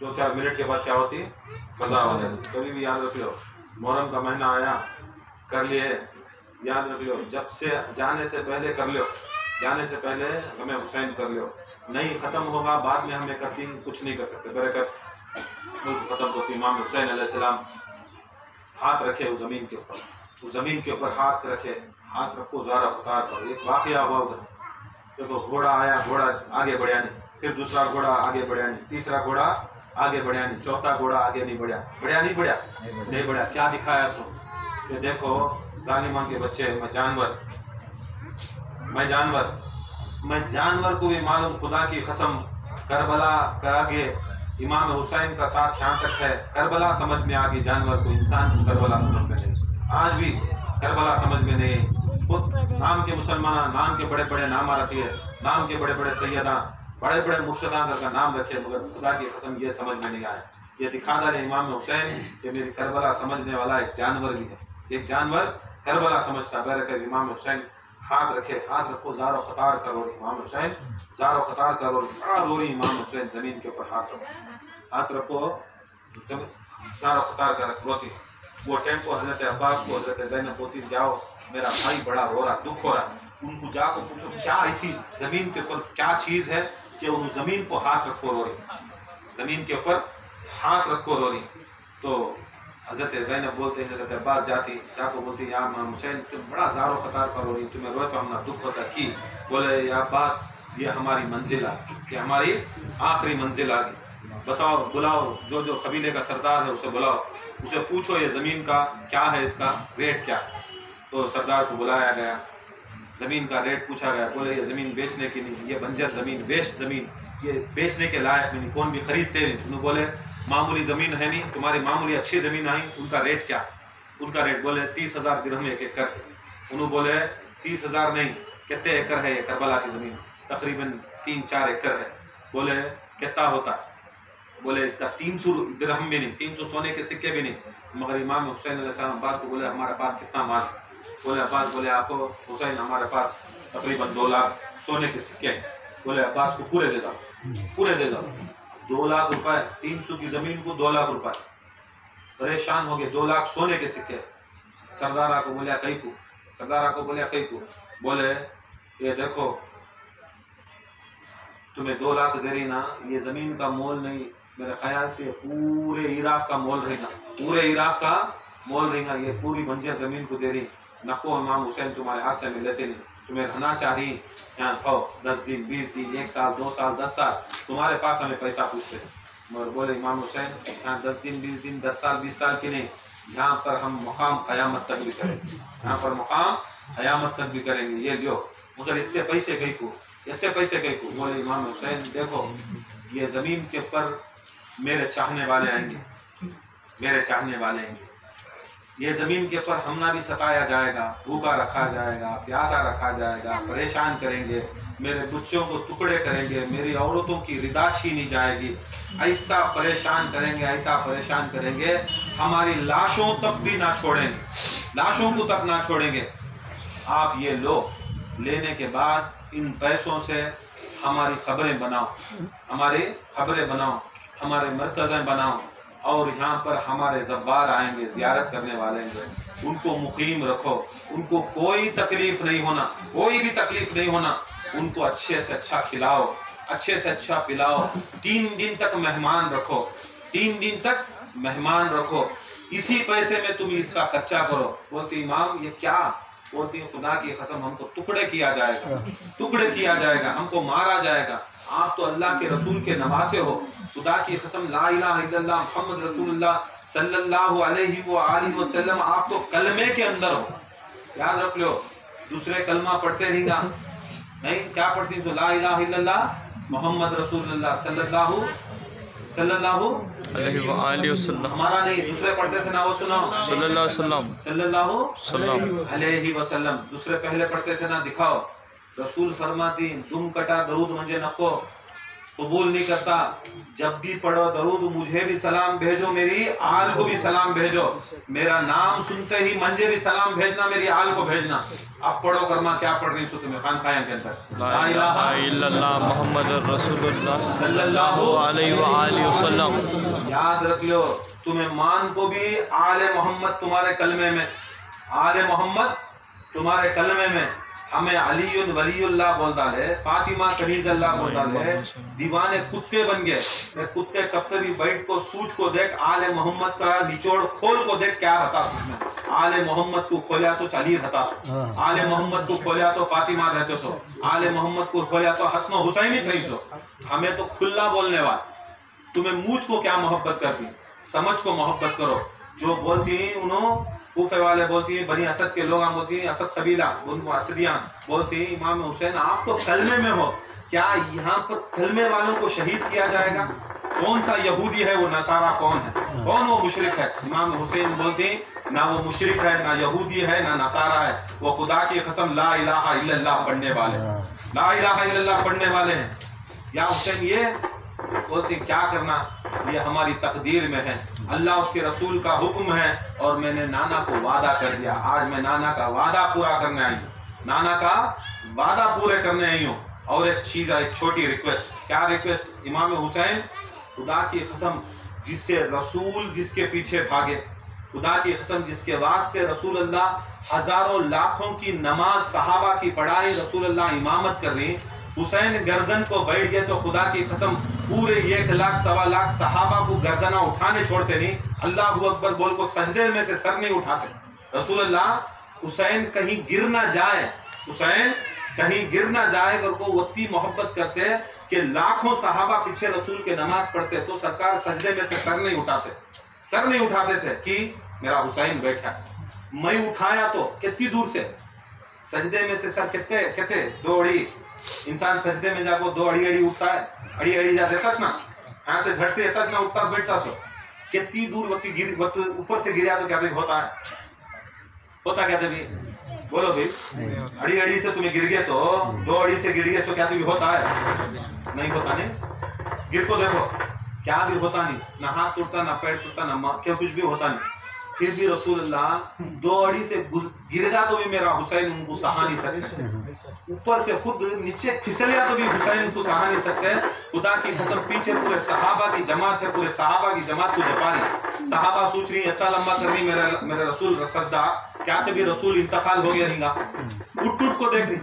2-4 minute के बाद क्या होती है, कज़ा हो जाती। कभी भी याद रख लो, मुहर्रम का महीना आया, कर लिए, याद रख लो, जब से जाने से पहले कर लो, जाने से पहले हमें हुसैन कर लो, नहीं ख़त्म होगा बाद में हमें करती कुछ नहीं कर सकते। बरकत ख़त्म होती। इमाम हुसैन अलैहिस्सलाम हाथ रखे उस ज़मीन के ऊपर, उस ज़मीन के ऊपर हाथ रखे, हाथ रखो ज़ारा फ़तार करो। एक वाक़या हुआ उधर, देखो घोड़ा आया, घोड़ा आगे बढ़िया नहीं, फिर दूसरा घोड़ा आगे बढ़िया नहीं, तीसरा घोड़ा आगे बढ़िया नहीं, चौथा घोड़ा आगे नहीं बढ़िया, नहीं बढ़िया। क्या दिखाया सो, ये देखो जालिमा के बच्चे, मैं जानवर को भी मालूम, खुदा की कसम, करबला का आगे इमाम हुसैन का साथ यहाँ तक है, करबला समझ में आ गई जानवर को, इंसान को करबला समझ में नहीं, आज भी करबला समझ में नहीं। खुद नाम के मुसलमान, नाम के बड़े बड़े नाम रखिए, नाम के बड़े बड़े सैयदा, बड़े बड़े मुर्शदा का नाम रखे, मगर खुदा की कसम ये समझ में नहीं आया। ये दिखाता है इमाम हुसैन कि मेरी करबला समझने वाला एक जानवर भी है, एक जानवर करबला समझता। बरकत इमाम हुसैन हाथ रखे, हाथ रखो, ज़ारो ख़तार करो, इमाम हुसैन ज़ारो ख़तार करो, रोरी इमाम हुसैन ज़मीन के ऊपर हाथ रखो, ज़ारो ख़तार कर रोती। वो टाइम को हज़रत अब्बास को, हज़रत ज़ैनब बोलती, जाओ मेरा भाई बड़ा रो रहा, दुख हो रहा, उनको जाकर पूछो क्या ऐसी ज़मीन के ऊपर क्या चीज़ है कि उन ज़मीन को हाथ रखो रो रही, ज़मीन के ऊपर हाथ रखो रो रही। तो हज़रत ज़ैनब बोलते हैं, हज़रत अब्बास जाको बोलती, या इमाम हुसैन तुम बड़ा ज़ारो ख़तार करो रही, तुम्हें रोए तो हमना दुख होता की। बोले या अब्बास ये हमारी मंजिल आ गई, ये हमारी आखिरी मंजिल आ गई, बताओ बुलाओ जो जो कबीले का सरदार है उसे बुलाओ, उसे पूछो ये ज़मीन का क्या है, इसका रेट क्या। तो सरदार को बुलाया गया, ज़मीन का रेट पूछा गया, बोले ये ज़मीन बेचने की नहीं, ये बंजर ज़मीन, वेस्ट ज़मीन, ये बेचने के लायक नहीं, कौन भी खरीदते नहीं। उन्होंने बोले मामूली ज़मीन है नहीं, तुम्हारी मामूली अच्छी ज़मीन आई, उनका रेट क्या, उनका रेट बोले 30,000 दिरहम एक एकड़। उन्होंने बोले 30,000 नहीं, कितने एकड़ है ये करबला की ज़मीन, तकरीबन 3-4 एकड़ है। बोले कितना होता, बोले इसका 300 दिरहम भी नहीं, 300 सोने के सिक्के भी नहीं। मगर इमाम हुसैन अलैहिस्सलाम अब्बास को बोले हमारे पास कितना माल, बोले अब्बास बोले आपको हुसैन हमारे पास तकरीबन 2 लाख सोने के सिक्के हैं। बोले अब्बास को पूरे दे दो 2 लाख रुपए, 300 की ज़मीन को 2 लाख रुपए। परेशान हो गए, 2 लाख सोने के सिक्के। सरदारा को बोलिया कई को, बोले ये देखो तुम्हें 2 लाख दे रही ना, ये ज़मीन का मोल नहीं, मेरे ख्याल से पूरे इराक का मोल रहेगा, ये पूरी बंजर ज़मीन को दे रही। नको इमाम हुसैन तुम्हारे हाथ से मिलते नहीं, तुम्हें रहना चाहिए यहाँ खाओ 10 दिन 20 दिन 1 साल 2 साल 10 साल, तुम्हारे पास हमें पैसा पूछते हैं। मगर बोले इमाम हुसैन यहाँ 10 दिन 20 दिन 10 साल 20 साल की नहीं, यहाँ पर हम मुकाम क़यामत तक भी करेंगे, यहाँ पर मुकाम क़यामत तक भी करेंगे, ये लो। मगर इतने पैसे कहीं को। बोले इमाम हुसैन देखो ये ज़मीन के ऊपर मेरे चाहने वाले आएंगे, ये ज़मीन के ऊपर हमना भी सताया जाएगा, भूखा रखा जाएगा, प्यासा रखा जाएगा, परेशान करेंगे, मेरे बच्चों को टुकड़े करेंगे, मेरी औरतों की रिदा छीनी जाएगी, ऐसा परेशान करेंगे, हमारी लाशों तक भी ना छोड़ेंगे, लाशों को तक ना छोड़ेंगे। आप ये लो, लेने के बाद इन पैसों से हमारी खबरें बनाओ, हमारे मरकज़ें बनाओ, और यहाँ पर हमारे ज़ब्बार आएंगे, ज़ियारत करने वाले हैं, उनको मुकीम रखो, उनको कोई तकलीफ़ नहीं होना, उनको अच्छे से अच्छा खिलाओ, अच्छे से अच्छा पिलाओ, 3 दिन तक मेहमान रखो, इसी पैसे में तुम इसका खर्चा करो। बोलती इमाम ये क्या, बोलती खुदा की कसम हमको टुकड़े किया जाएगा, हमको मारा जाएगा, आप तो अल्लाह के रसूल के नवासे हो, खुदा की कसम ला इलाहा इल्लल्लाह मुहम्मद रसूलुल्लाह सल्लल्लाहु अलैहि व आलिहि वसल्लम, आप तो कलमे के अंदर हो, याद रख लो। दूसरे कलमा पढ़ते नहीं, क्या पढ़ती हो, ला इलाहा इल्लल्लाह मुहम्मद रसूलुल्लाह सल्लल्लाहु अलैहि व आलिहि वसल्लम, हमारा नहीं, दूसरे पढ़ते थे ना, वो सुनो सल्लल्लाहु अलैहि वसल्लम, दूसरे पहले पढ़ते थे ना, दिखाओ। रसूल फरमाती दुम कटा दरूद म्हणजे नको, कबूल नहीं करता। जब भी पढ़ो दरूद मुझे भी सलाम भेजो, मेरी आल को भी सलाम भेजो। मेरा नाम सुनते ही मंजे भी सलाम भेजना, मेरी आल को भेजना। अब पढ़ो करमा क्या पढ़ रही हूँ तुम्हें खानकाया के अंदर, ला इलाहा इल्लल्लाह मुहम्मद रसूलुल्लाह सल्लल्लाहु अलैहि वसल्लम। याद रख लो, तुम्हें मान को भी आले मोहम्मद तुम्हारे कलमे में, आले मोहम्मद तुम्हारे कलमे में। हमें अली वलीउल्लाह बोल डाले, फातिमा कनीज़ल्लाह बोल डाले, दीवाने कुत्ते बन गए। कुत्ते कब भी बैठ को सूझ को देख, आले मोहम्मद का निचोड़ खोल को देख क्या रहता उसमें। आले मोहम्मद को खोलिया तो अली रहता सो, आले मोहम्मद को खोलिया तो फातिमा रहते सो, आले मोहम्मद को खोलिया तो हसन हुसैन ही चाहिए सो। हमें तो खुला बोलने वाले। तुम्हें मूछ को क्या मोहब्बत करती, समझ को मोहब्बत करो। जो बोलती उन्होंने कूफे वाले बोलती है, बनी असद के लोग बोलती हैं असद कबीला, उनको असदियाँ बोलती हैं। इमाम हुसैन आप तो कलमे में हो, क्या यहाँ पर कलमे वालों को शहीद किया जाएगा? कौन सा यहूदी है वो, नसारा कौन है, कौन वो मुशरिक है? इमाम हुसैन बोलते हैं ना वो मुशरिक है, ना यहूदी है, ना नसारा है, वो खुदा की कसम ला इलाहा इल्लल्लाह पढ़ने वाले, ला इलाहा इल्लल्लाह पढ़ने वाले हैं। या हुसैन ये बोलते क्या करना, ये हमारी तकदीर में है, अल्लाह उसके रसूल का हुक्म है और मैंने नाना को वादा कर दिया। आज मैं नाना का वादा पूरा करने आई हूँ, नाना का वादा पूरे करने आई हूँ। और एक चीज़ है, एक छोटी रिक्वेस्ट। क्या रिक्वेस्ट? इमाम हुसैन खुदा की कसम जिससे रसूल जिसके पीछे भागे, खुदा की कसम जिसके वास्ते रसूल अल्लाह हजारों लाखों की नमाज सहाबा की पढ़ाई रसूल अल्लाह इमामत कर रही, हुसैन गर्दन को बैठ गए तो खुदा की कसम पूरे 1 लाख सवा लाख सहाबा को गर्दना उठाने छोड़ते नहीं, अल्लाह अकबर बोल को सजदे में से सर नहीं उठाते। रसूल अल्लाह हुसैन कहीं गिर ना जाए, हुसैन कहीं गिर ना जाए और को वत्ती मोहब्बत करते कि लाखों सहाबा पीछे रसूल के नमाज पढ़ते तो सरकार सजदे में से सर नहीं उठाते, सर नहीं उठाते थे कि मेरा हुसैन बैठा। मैं उठाया तो कितनी दूर से सजदे में से सर कितने कितने 2 अड़ी इंसान सजदे में जाको 2 अड़ी उठता है, अड़ी जा देता ना, यहाँ से घटते देता ना, उठता बैठता सो कितनी दूर वक्ती गिर ऊपर से गिरा तो क्या होता है, होता क्या भी बोलो भाई, अड़ी से तुम्हें गिर गए तो 2 अड़ी से गिर गए तो क्या भी होता है? नहीं होता। नहीं गिर को देखो क्या भी होता नहीं, ना हाथ टूटता ना पैर टूटता ना क्या कुछ भी होता नहीं। फिर भी रसूल अल्लाह 2 अड़ी से गिरेगा तो भी मेरा हुसैन उनको सहा नहीं सकते, ऊपर से खुद नीचे फिसलिया तो भी हुसैन उनको सहा नहीं सकते। खुदा की कसम पीछे पूरे सहाबा की जमात है, पूरे सहाबा की जमात को जपा रही, सहाबा सोच रही इतना लंबा कर रही मेरे रसूल सजदा, क्या तभी रसूल इंतकाल हो गया रहेगा। उठ उठ को देख रही,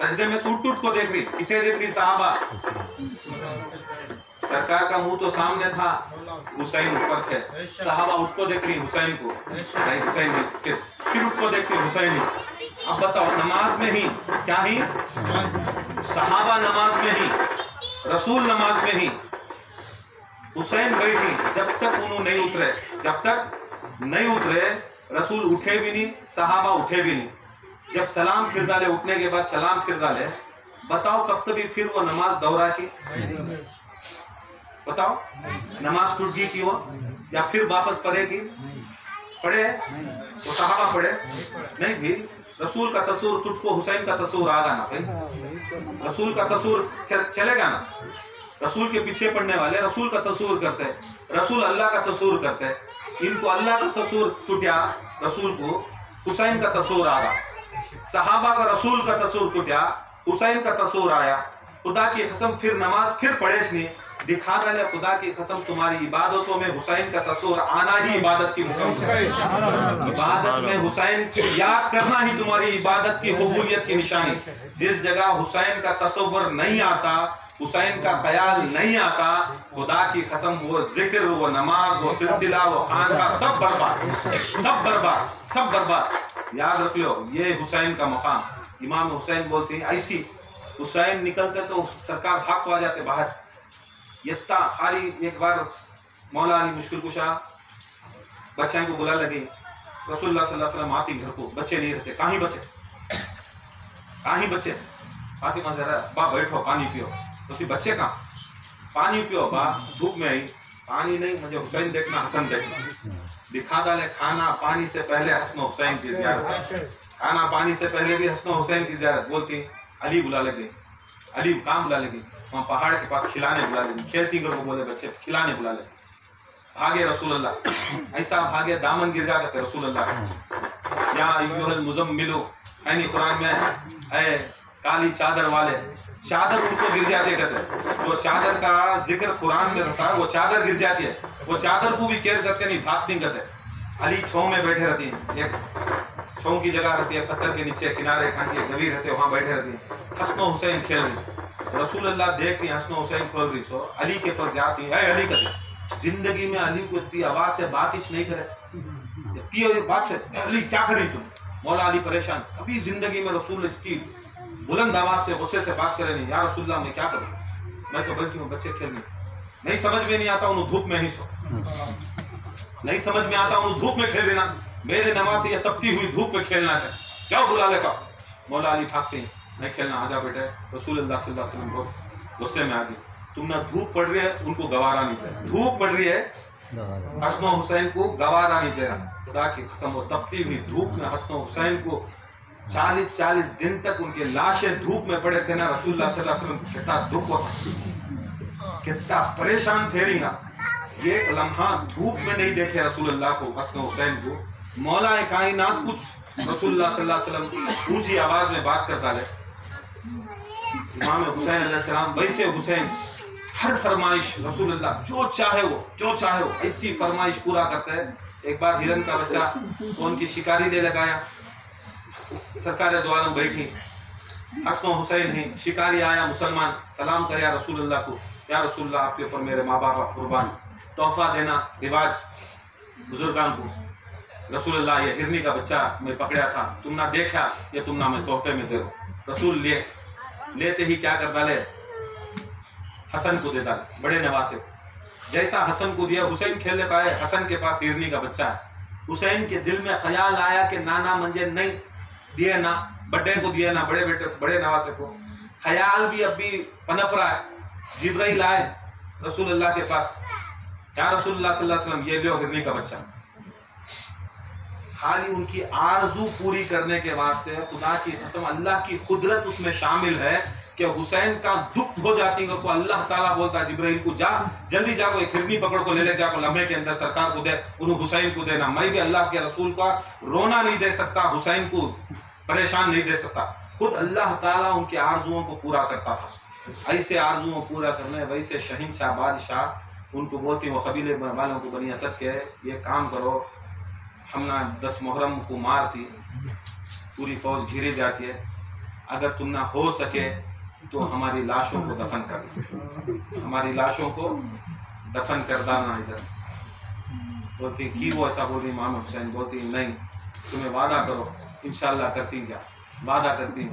सजदे में से उठ उठ को देख रही, किसे देख रही? सहाबा। सरकार का मुंह तो सामने था, हुसैन ऊपर थे, सहाबा उठ को देख रही हुसैन को, नहीं हुसैन फिर उठ को देखते हुसैन। अब बताओ नमाज में ही क्या ही, सहाबा नमाज में ही, रसूल नमाज में ही, हुसैन बैठी जब तक उन्होंने नहीं उतरे, जब तक नहीं उतरे रसूल उठे भी नहीं, सहाबा उठे भी नहीं। जब सलाम फिर डाले, उठने के बाद सलाम फिर डाले, बताओ कब तक फिर वो नमाज दौरा की? बताओ नमाज टूट गई की वो या फिर वापस पढ़ेगी? पढ़े तो सहाबा पढ़े नहीं भी। रसूल का तसूर टूट को हुसैन का तसूर आगा ना भाई, रसूल का तसूर चलेगा ना। रसूल के पीछे पढ़ने वाले रसूल का तसूर करते, रसूल अल्लाह का तसूर करते, इनको अल्लाह का तसूर टूटा, रसूल को हुसैन का तसूर आगा। सहाबा का रसूल का तसूर टूटा, हुसैन का तसूर आया। खुदा की कसम फिर नमाज फिर पढ़े नहीं, दिखा रहे खुदा की कसम तुम्हारी इबादतों में हुसैन का तस्वीर आना ही इबादत की मुकम्मल है। इबादत में हुसैन की याद करना ही तुम्हारी इबादत की कबूलियत की निशानी। जिस जगह हुसैन का तस्वीर नहीं आता, हुसैन का ख्याल नहीं आता, खुदा की कसम वो जिक्र, वो नमाज, वो सिलसिला, वो खानका सब बर्बाद, सब बर्बाद, सब बर्बाद। याद रख लो ये हुसैन का मकाम। इमाम हुसैन बोलते हैं ऐसी हुसैन निकलते तो सरकार भाग को आ जाते बाहर। इतना खाली एक बार मौला अली मुश्किल कुशा बच्चे को बुला लगी, रसूलुल्लाह सल्लल्लाहु अलैहि वसल्लम आती घर को, बच्चे नहीं रहते, कहीं बच्चे, कहीं बच्चे? फातिमा जरा बा बैठो पानी पियो, तो फिर बच्चे कहाँ? पानी पियो बा, धूप में आई, पानी नहीं, मुझे हुसैन देखना, हसन देखना। दिखा डाले खाना पानी से पहले हसन हुसैन की ज़ियारत, खाना पानी से पहले भी हसन हुसैन की ज़ियारत। बोलती अली बुला लगी, अली कहाँ बुला लगी? वहाँ पहाड़ के पास खिलाने बुला ले, खेलती को बोले बच्चे खिलाने बुला ले। भागे रसूल अल्लाह, ऐसा भागे दामन गिर जा करते रसूल अल्लाह। या अय्युहल मुज़म्मिलु, यानी कुरान में है काली चादर वाले, चादर उनको गिर जाती है कहते। जो चादर का जिक्र कुरान में रहता है वो चादर गिर जाती है, वो चादर को भी केयर करते नहीं, भागती नहीं करते। अली छाँव में बैठे रहती है, एक छाँव की जगह रहती है, पत्थर के नीचे किनारे खान के नबी रहते वहाँ बैठे रहती है। हसन हुसैन खेल रही, रसूल अल्लाह देखती हसन हुसैन खोल रही, सो अली के पर जाती है, अली कहते। जिंदगी में अली को इतनी आवाज से बात ही नहीं करे, इतनी बात से अली क्या करी तुम। मौला अली परेशान, कभी जिंदगी में रसूल इतनी बुलंद आवाज से गुस्से से बात करे नहीं। या रसूलल्लाह मैं क्या करूं, मैं तो बैठी हूँ बच्चे खेलने, नहीं समझ में नहीं आता उन्हें धूप में नहीं सो, नहीं समझ में आता उन्हें धूप में खेल लेना, मेरे नमाज से यह तपती हुई धूप में खेलना है, क्या बुला ले का। मौला अली भागते हैं, नहीं खेलना, आजा बेटे। रसूलुल्लाह सल्लल्लाहु अलैहि वसल्लम को गुस्से में आ गई, तुमने धूप पड़ रही है, उनको गवारा नहीं दे रहा, धूप पड़ रही है, हसन हुसैन को गवारा नहीं दे रहा। खुदा की कसम, वो तपती हुई धूप में हसन हुसैन को 40 दिन तक उनके लाशें धूप में पड़े थे ना। रसूलुल्लाह सल्लल्लाहु अलैहि वसल्लम कितना दुख होता, कितना परेशान थे रिंगा। एक लम्हा धूप में नहीं देखे रसूलुल्लाह को, हसन हुसैन को। मौला कायनात कुछ रसूलुल्लाह सल्लल्लाहु अलैहि वसल्लम ऊंची आवाज में बात करता है। इमाम हुसैन अलैहिस्सलाम, वैसे हुसैन हर फरमाइश रसूलुल्लाह जो चाहे वो ऐसी फरमाइश पूरा करते हैं। एक बार हिरन का बच्चा उनकी शिकारी ने लगाया, सरकार दो आलम बैठी, हसन हुसैन ही, शिकारी आया मुसलमान, सलाम कर रसूलुल्लाह को, या रसूलुल्लाह आपके ऊपर मेरे माँ बाप कुर्बान, तोहफा देना रिवाज बुजुर्गान को। रसूलुल्लाह ये हिरनी का बच्चा मैं पकड़ा था, तुम ना देखा, ये तुम ना मैं तोहफे में दे दो। रसूल लेते ही क्या कर डाले, हसन को दे डाले, बड़े नवासे। जैसा हसन को दिया, हुसैन खेलने पाए, हसन के पास हिरनी का बच्चा है। हुसैन के दिल में ख्याल आया कि नाना मंजे नहीं दिए ना, बड़े को दिए ना, बड़े बेटे बड़े नवासे को। ख्याल भी अभी पनप रहा है। जिब्राइल आए रसूलुल्लाह के पास, या रसूलुल्लाह सल्लल्लाहु अलैहि वसल्लम ये लो हिरनी का बच्चा। खाली उनकी आरजू पूरी करने के वास्ते खुदा की कसम, अल्लाह की कुदरत उसमें शामिल है कि हुसैन का दुख हो जाती है तो अल्लाह ताला बोलता है जिब्राइल को, जा जल्दी जाको एक हिरनी पकड़ को ले जाको, लम्हे के अंदर सरकार को दे, उन्हें हुसैन को देना। मैं भी अल्लाह के रसूल का रोना नहीं दे सकता, हुसैन को परेशान नहीं दे सकता, खुद अल्लाह ताला उनके आरजुओं को पूरा करता था। ऐसे आरजुओं पूरा करने वैसे शहीनशाह बादशाह उनको बोलती, वो कबीले वालों को बनी असद के, ये काम करो, हमने 10 मुहर्रम को मारती, पूरी फौज घिरी जाती है, अगर तुम ना हो सके तो हमारी लाशों को दफन कर दो, हमारी लाशों को दफन कर देना इधर। बोलती की वो ऐसा बोली, इमाम हुसैन बोलती नहीं, तुम्हें वादा करो, इंशाल्लाह करती, क्या वादा करती,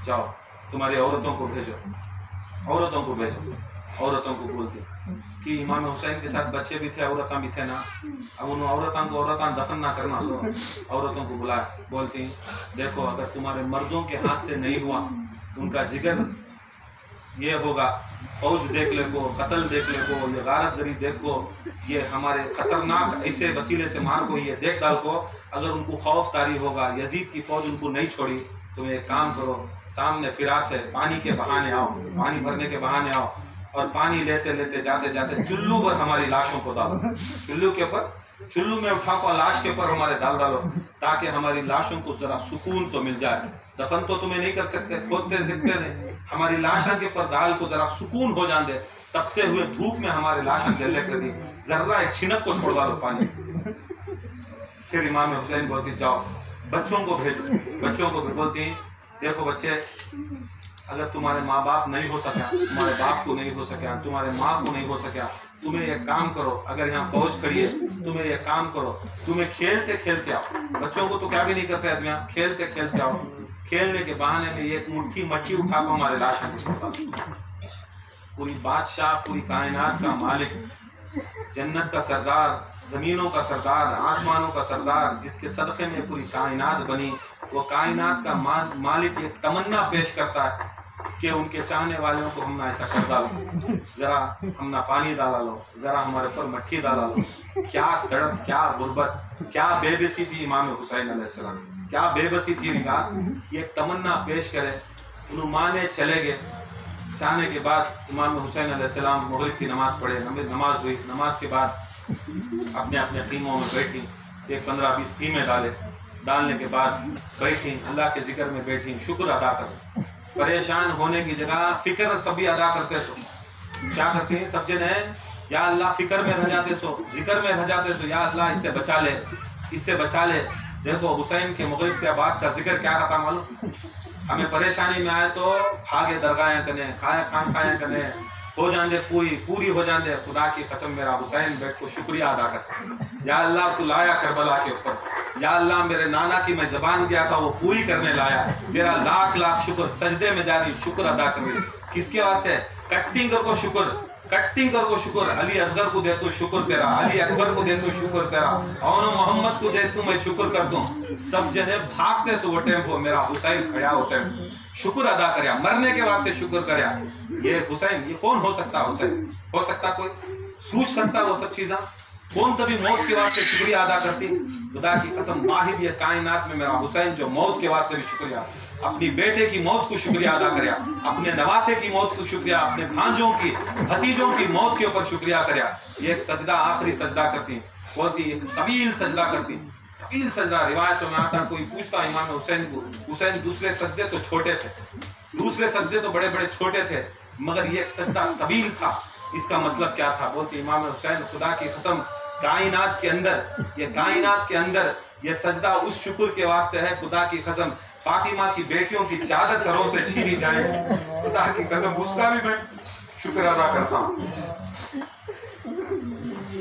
जाओ तुम्हारी औरतों को भेजो, औरतों को भेजो। औरतों को बोलती कि इमाम हुसैन के साथ बच्चे भी थे, औरतां भी थे ना, अब उन औरतां को दफन ना करना, सो औरतों को बुलाए, बोलती देखो अगर तुम्हारे मर्दों के हाथ से नहीं हुआ, उनका जिगर ये होगा, फौज देख ले को, कत्ल देख ले को, ये गारत गरी देख को, ये हमारे खतरनाक ऐसे वसीले से मार को, ये देख डाल को, अगर उनको खौफ तारी होगा, यजीद की फौज उनको नहीं छोड़ी, तुम एक काम करो, सामने फिरात है, पानी के बहाने आओ, पानी भरने के बहाने आओ, और पानी लेते लेते जाते जाते चुल्लू पर हमारी लाशों को डालो, चुल्लू के ऊपर, चुल्लू में उठा को लाश के ऊपर हमारे डालो, ताकि हमारी लाशों को जरा सुकून तो मिल जाए। दफन तो तुम्हें नहीं कर सकते, खोदते सीखते नहीं, हमारी लाशों के ऊपर दाल को जरा सुकून हो जाने दे, तपते हुए धूप में हमारे लाशें गले कर दी, जरा एक छिनक को छोड़ डालो पानी। फिर इमाम हुसैन बोलती जाओ बच्चों को भेजो, बच्चों को बोलती देखो बच्चे, अगर तुम्हारे माँ बाप नहीं हो सका, तुम्हारे बाप को नहीं हो सका, तुम्हारे माँ को नहीं हो सका, तुम्हें एक काम करो, अगर यहाँ फौज खड़ी है, तुम्हें एक काम करो, तुम्हें खेलते खेलते आओ, बच्चों को तो क्या भी नहीं करते आदमी, खेलते खेलते आओ, खेलने के बहाने में एक मुट्ठी मट्टी उठा कर हमारे लाशों के पास। पूरी बादशाह, पूरी कायनात का मालिक, जन्नत का सरदार, जमीनों का सरदार, आसमानों का सरदार, जिसके सदक़े में पूरी कायनात बनी, वो कायनात का मालिक एक तमन्ना पेश करता है कि उनके चाहने वालों को हम ना ऐसा कर डालो, जरा हम ना पानी डाला लो, जरा हमारे ऊपर मट्टी डाला लो। क्या तड़प, क्या गुर्बत, क्या बेबसी थी इमाम हुसैन अलैहिस्सलाम, क्या बेबसी थी, ये तमन्ना पेश करे, उन्होंने माने चले गए, चाहने के बाद इमाम हुसैन अलैहिस्सलाम मगरिब की नमाज़ पढ़े, नमाज हुई। नमाज के बाद अपने अपने खीमों में बैठी, एक 15-20 खीमें डालने के बाद बैठी, अल्लाह के जिक्र में बैठी, शुक्र अदा कर। परेशान होने की जगह फिक्र सभी अदा करते सो। क्या करते हैं सब जने, या अल्लाह फिक्र में रह जाते सो, जिक्र में रह जाते सो, या अल्लाह इससे बचा ले, इससे बचा ले। देखो हुसैन के मगरिब के बाद का जिक्र क्या रखा मालूम? हमें परेशानी में आए तो भागे दरगाहें करने, खाएं करने, हो जाने पूरी हो जाने। खुदा की कसम मेरा हुसैन बैठ को शुक्रिया अदा कर। या अल्लाह तू लाया करबला के ऊपर, या अल्लाह मेरे नाना की मैं जबान गया था वो पूरी करने लाया, तेरा लाख लाख शुक्र। सजदे में जा रही शुक्र अदा कर रही। किसके वास्ते? कट्टिंग को शुक्र, कट्टिंग को शुक्र। अली असगर को दे तू शुक्र तेरा, अली अकबर को दे तू शुक्र तेरा, और मोहम्मद को दे तू मैं शुक्र कर दूं। सब जने भागते सो वो टेम्पो, मेरा हुसैन खड़ा हो टेम्पो, शुक्र अदा करया, मरने के वास्ते शुक्र करया। ये हुसैन, ये कौन हो सकता? हुसैन हो सकता कोई? सूझ सकता वो सब चीज़ा? कौन कभी मौत के वास्ते शुक्रिया अदा करती? खुदा की कसम वाहिद ये कायनात में मेरा हुसैन जो मौत के वास्ते भी शुक्रिया, अपनी बेटे की मौत को शुक्रिया अदा करया, अपने नवासे की मौत को शुक्रिया, अपने भांजों की भतीजों की मौत के ऊपर शुक्रिया करया। ये एक सजदा, आखिरी सजदा करती, बहुत ही तवील सजदा करती, तवील सजदा। रिवायतों में आता, कोई पूछता इमाम हुसैन को, हुसैन दूसरे सजदे तो छोटे थे, दूसरे सजदे तो बड़े बड़े छोटे थे, मगर ये सजदा तवील था। इसका मतलब क्या था? बोलते इमाम हुसैन खुदा की कसम कायनात के अंदर, ये कायनात के अंदर ये सजदा उस शुक्र के वास्ते है। खुदा की कसम फातिमा की बेटियों की चादर सरों से छीनी जाए, खुदा की कसम उसका भी मैं शुक्र अदा करता हूँ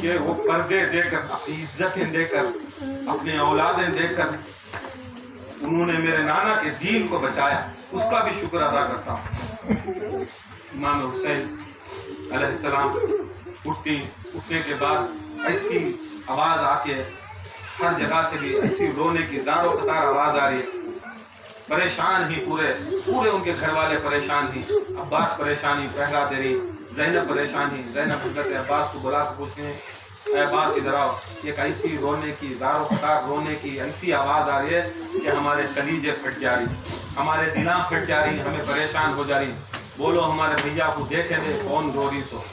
कि वो पर्दे देकर, इज्जतें देकर, अपने औलादें देकर उन्होंने मेरे नाना के दीन को बचाया, उसका भी शुक्र अदा करता हूँ। इमाम हुसैन अलैहिस्सलाम उठने के बाद ऐसी आवाज़ आती है, हर जगह से भी ऐसी रोने की ज़ारो क़तार आवाज़ आ रही है। परेशान ही पूरे उनके घर वाले परेशान ही, अब्बास परेशानी पहरा दे रही, ज़ैनब परेशानी। ज़ैनब हज़रत अब्बास को बुला कर पूछते हैं, अब्बास इधर आओ, एक ऐसी रोने की ज़ारो क़तार रोने की ऐसी आवाज़ आ रही है कि हमारे कलीजे फट जा रही, हमारे दिलां फट जा रही, हमें परेशान हो जा रही। बोलो हमारे भैया को देखे दे कौन रो रही सो।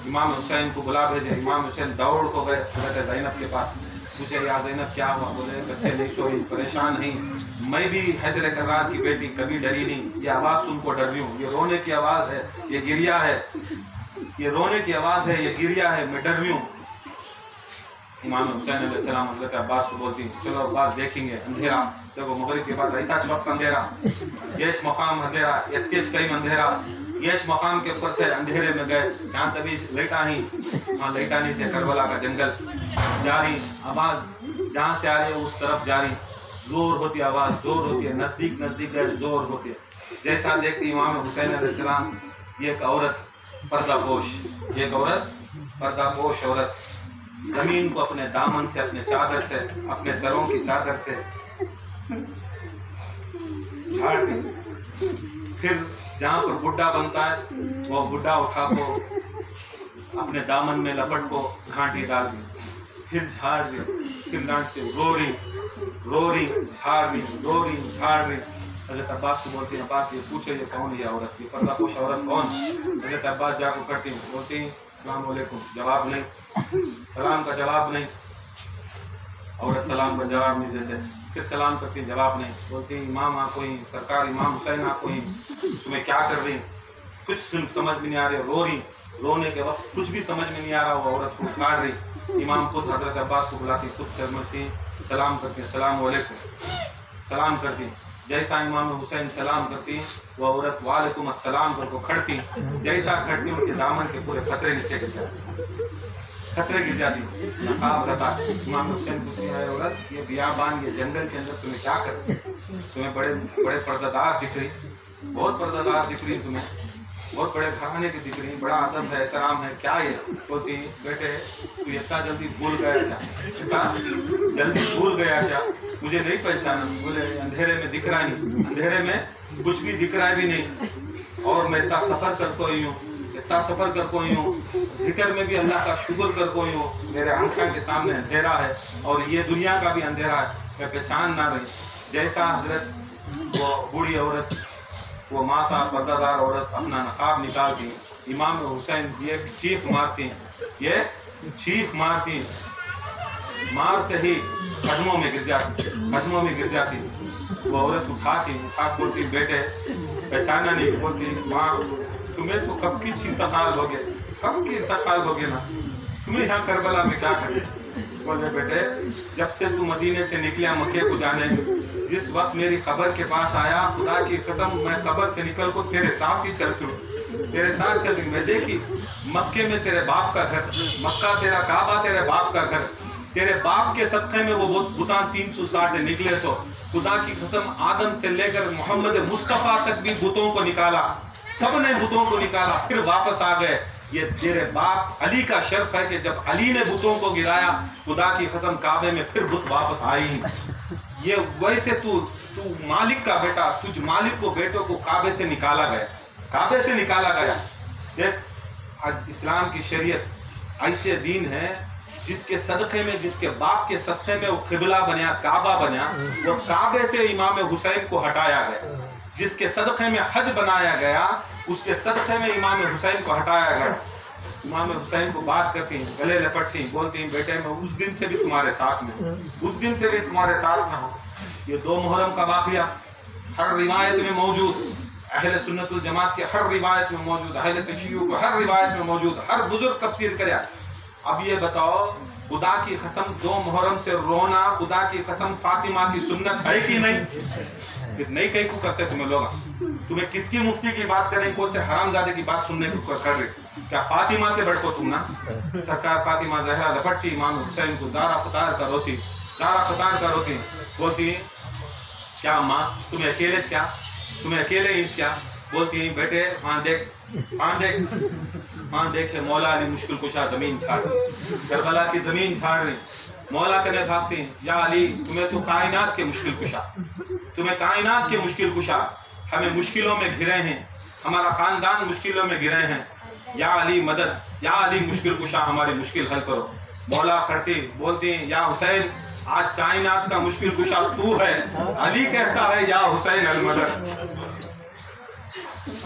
इमाम हुसैन को बुला भेजे। इमाम हुसैन दौड़ को गए हज़रत ज़ैनब के पास, पूछे या ज़ैनब क्या हुआ? बोले बच्चे नहीं सोई, परेशान नहीं, मैं भी हैदर करार की बेटी कभी डरी नहीं, ये आवाज़ सुन को डर रही हूँ, ये रोने की आवाज़ है, ये गिरिया है, ये रोने की आवाज़ है, ये गिरिया है, मैं डर रही हूँ। इमाम हुसैन अलैहिस्सलाम हज़रत अब्बास को बोलती, चलो अब्बास देखेंगे, अंधेरा देखो मगरिब के बाद ऐसा वक्त अंधेरा, ये मकाम अंधेरा, तेज कई अंधेरा, ये मकाम के ऊपर से अंधेरे में गए, यहाँ तभी लेटा ही, वहाँ लेटा नहीं थे, करबला का जंगल जारी, आवाज़ जहाँ से आ रही है उस तरफ जारी, जोर होती है, आवाज़ जोर होती है, नज़दीक नज़दीक गए जोर होती है। जैसा देखती इमाम हुसैन अलैहिस्सलाम, ये एक औरत पर्दापोश, ये एक औरत पर्दापोश औरत ज़मीन को अपने दामन से, अपने चादर से, अपने सरों की चादर से झाड़ दी। फिर जहाँ पर बुड्ढा बनता है वो बुड्ढा उठा को अपने दामन में लपट को घाटी डाल दी, फिर झाड़ दी, फिर डांटते रो रही झाड़ रही। हज़रत अब्बास को बोलती है, अब्बास ये पूछो ये कौन है औरत, ये पर्दापोश औरत कौन? हज़रत अब्बास जाको करती हूँ, बोलती अस्सलाम वालेकुम, जवाब नहीं, सलाम का जवाब नहीं, औरत सलाम का जवाब नहीं देते। फिर सलाम करती, जवाब नहीं, बोलती इमाम आप कोई, सरकार इमाम हुसैन आप कोई, तुम्हें क्या कर रही? कुछ समझ में नहीं आ रही, रो रही, रोने के वक्त कुछ भी समझ में नहीं आ रहा, वो औरत को उखाड़ रही। इमाम खुद हज़रत अब्बास को बुलाती, खुद समझती, सलाम करती, सलाम वालेकुम, सलाम करती। जैसा इमाम हुसैन सलाम करती, वो औरत वालेकुम अस्सलाम करके खड़ती, जैसा खड़ती उनके दामन के पूरे खतरे नीचे गिर जाते, खतरे गिर जाती। नकाब रहता। इमाम हुसैन पूछती है, औरत ये बियाबान, ये जंगल के अंदर तुम्हें क्या करती? तुम्हें बड़े बड़े पर्दादार दिख रही, बहुत पर्दादार दिख रही, तुम्हें बहुत बड़े घराने की दिख रही, बड़ा अदब है, एहतराम है, क्या ये? बोलती बेटे तू इतना जल्दी भूल गया क्या? इतना जल्दी भूल गया क्या? मुझे नहीं पहचाना? बोले अंधेरे में दिख रहा नहीं, अंधेरे में कुछ भी दिख रहा भी नहीं, और मैं इतना सफ़र कर कोई हूँ, इतना सफ़र कर कोई हूँ, जिक्र में भी अल्लाह का शुक्र कर कोई हूँ, मेरे आंखों के सामने अंधेरा है और ये दुनिया का भी अंधेरा है, मैं पहचान ना रही। जैसा हजरत वो बूढ़ी औरत वो मासा पर्दादार औरत अपना नकाब निकाल के इमाम हुसैन ये चीख मारती, ये चीख मारती, मारते ही कदमों में गिर जाती, कदमों में गिर जाती। वो औरत उठा बोलती बेटे पहचाना नहीं, बोलती माँ तुम्हें तो कब की इंतकाल हो गया, कब की इंतकाल हो गया ना, तुम्हें यहाँ करबला में क्या करे। बोले बेटे जब से तू मदीने से निकला मक्के को जाने, जिस वक्त मेरी कब्र के पास आया, खुदा की कसम मैं कब्र से निकल को तेरे साथ ही चलती हूँ, तेरे साथ चलती। मैं देखी मक्के में तेरे बाप का घर, मक्का तेरा काबा तेरे बाप का घर, तेरे बाप के सदक़े में वो बुतान 360 निकले। सो खुदा की कसम आदम से लेकर मोहम्मद मुस्तफ़ा तक भी बुतों को निकाला, सब ने बुतों को निकाला, फिर वापस आ गए। ये तेरे बाप अली का शर्फ है कि जब अली ने बुतों को गिराया, खुदा की कसम काबे में फिर बुत वापस आए। ये वैसे तू मालिक का बेटा, तुझ मालिक को बेटों को काबे से निकाला गया, काबे से निकाला गया। देख आज इस्लाम की शरीयत ऐसे दीन है जिसके सदक़े में, जिसके बाप के सदक़े में वो किबला बना, काबा बना, वो काबे से इमाम हुसैन को हटाया गया। जिसके सदक़े में हज बनाया गया, उसके सदक़े में इमाम हुसैन को हटाया गया। इमाम हुसैन को बात करती, गले लपटती, बोलती बेटे मैं उस दिन से भी तुम्हारे साथ में, उस दिन से भी तुम्हारे साथ में हूँ। ये 2 मुहर्रम का वाक़या हर रिवायत में मौजूद, अहले सुन्नतुल जमात के हर रिवायत में मौजूद, अहले तशय्युअ को हर रिवायत में मौजूद, हर बुजुर्ग तफसीर करे। अब ये बताओ खुदा की कसम 2 मुहर्रम से रोना, खुदा की कसम फातिमा की सुन्नत है कि नहीं? नहीं कहीं को करते तुम्हें लोग, तुम्हें किसकी मुफ्ती की बात करें, कौन से हरामजादे की बात सुनने को कर रहे? क्या फातिमा से बढ़ को तुम ना? सरकार फातिमा जहरा लपटती इमाम हुसैन को, ज़ारा फतार कर रोती, ज़ारा फतार कर रोती, बोलती क्या माँ तुम्हें अकेले क्या, तुम्हें अकेले ही क्या? बोलती बेटे हाँ देख, हाँ देख, हाँ देखे मौला अली मुश्किल कुशा जमीन छाड़, करबला की जमीन छाड़ रही। मौला करने भागती या अली तुम्हें तो कायनात के मुश्किल कुशा, तुम्हें कायनात के मुश्किल कुशा, हमें मुश्किलों में घिरे हैं, हमारा खानदान मुश्किलों में घिरे हैं, या अली मदद, या अली मुश्किल कुशा हमारी मुश्किल हल करो। मौला करती बोलती या हुसैन आज कायनात का मुश्किल कुशा तू है। अली कहता है या हुसैन अल मदद,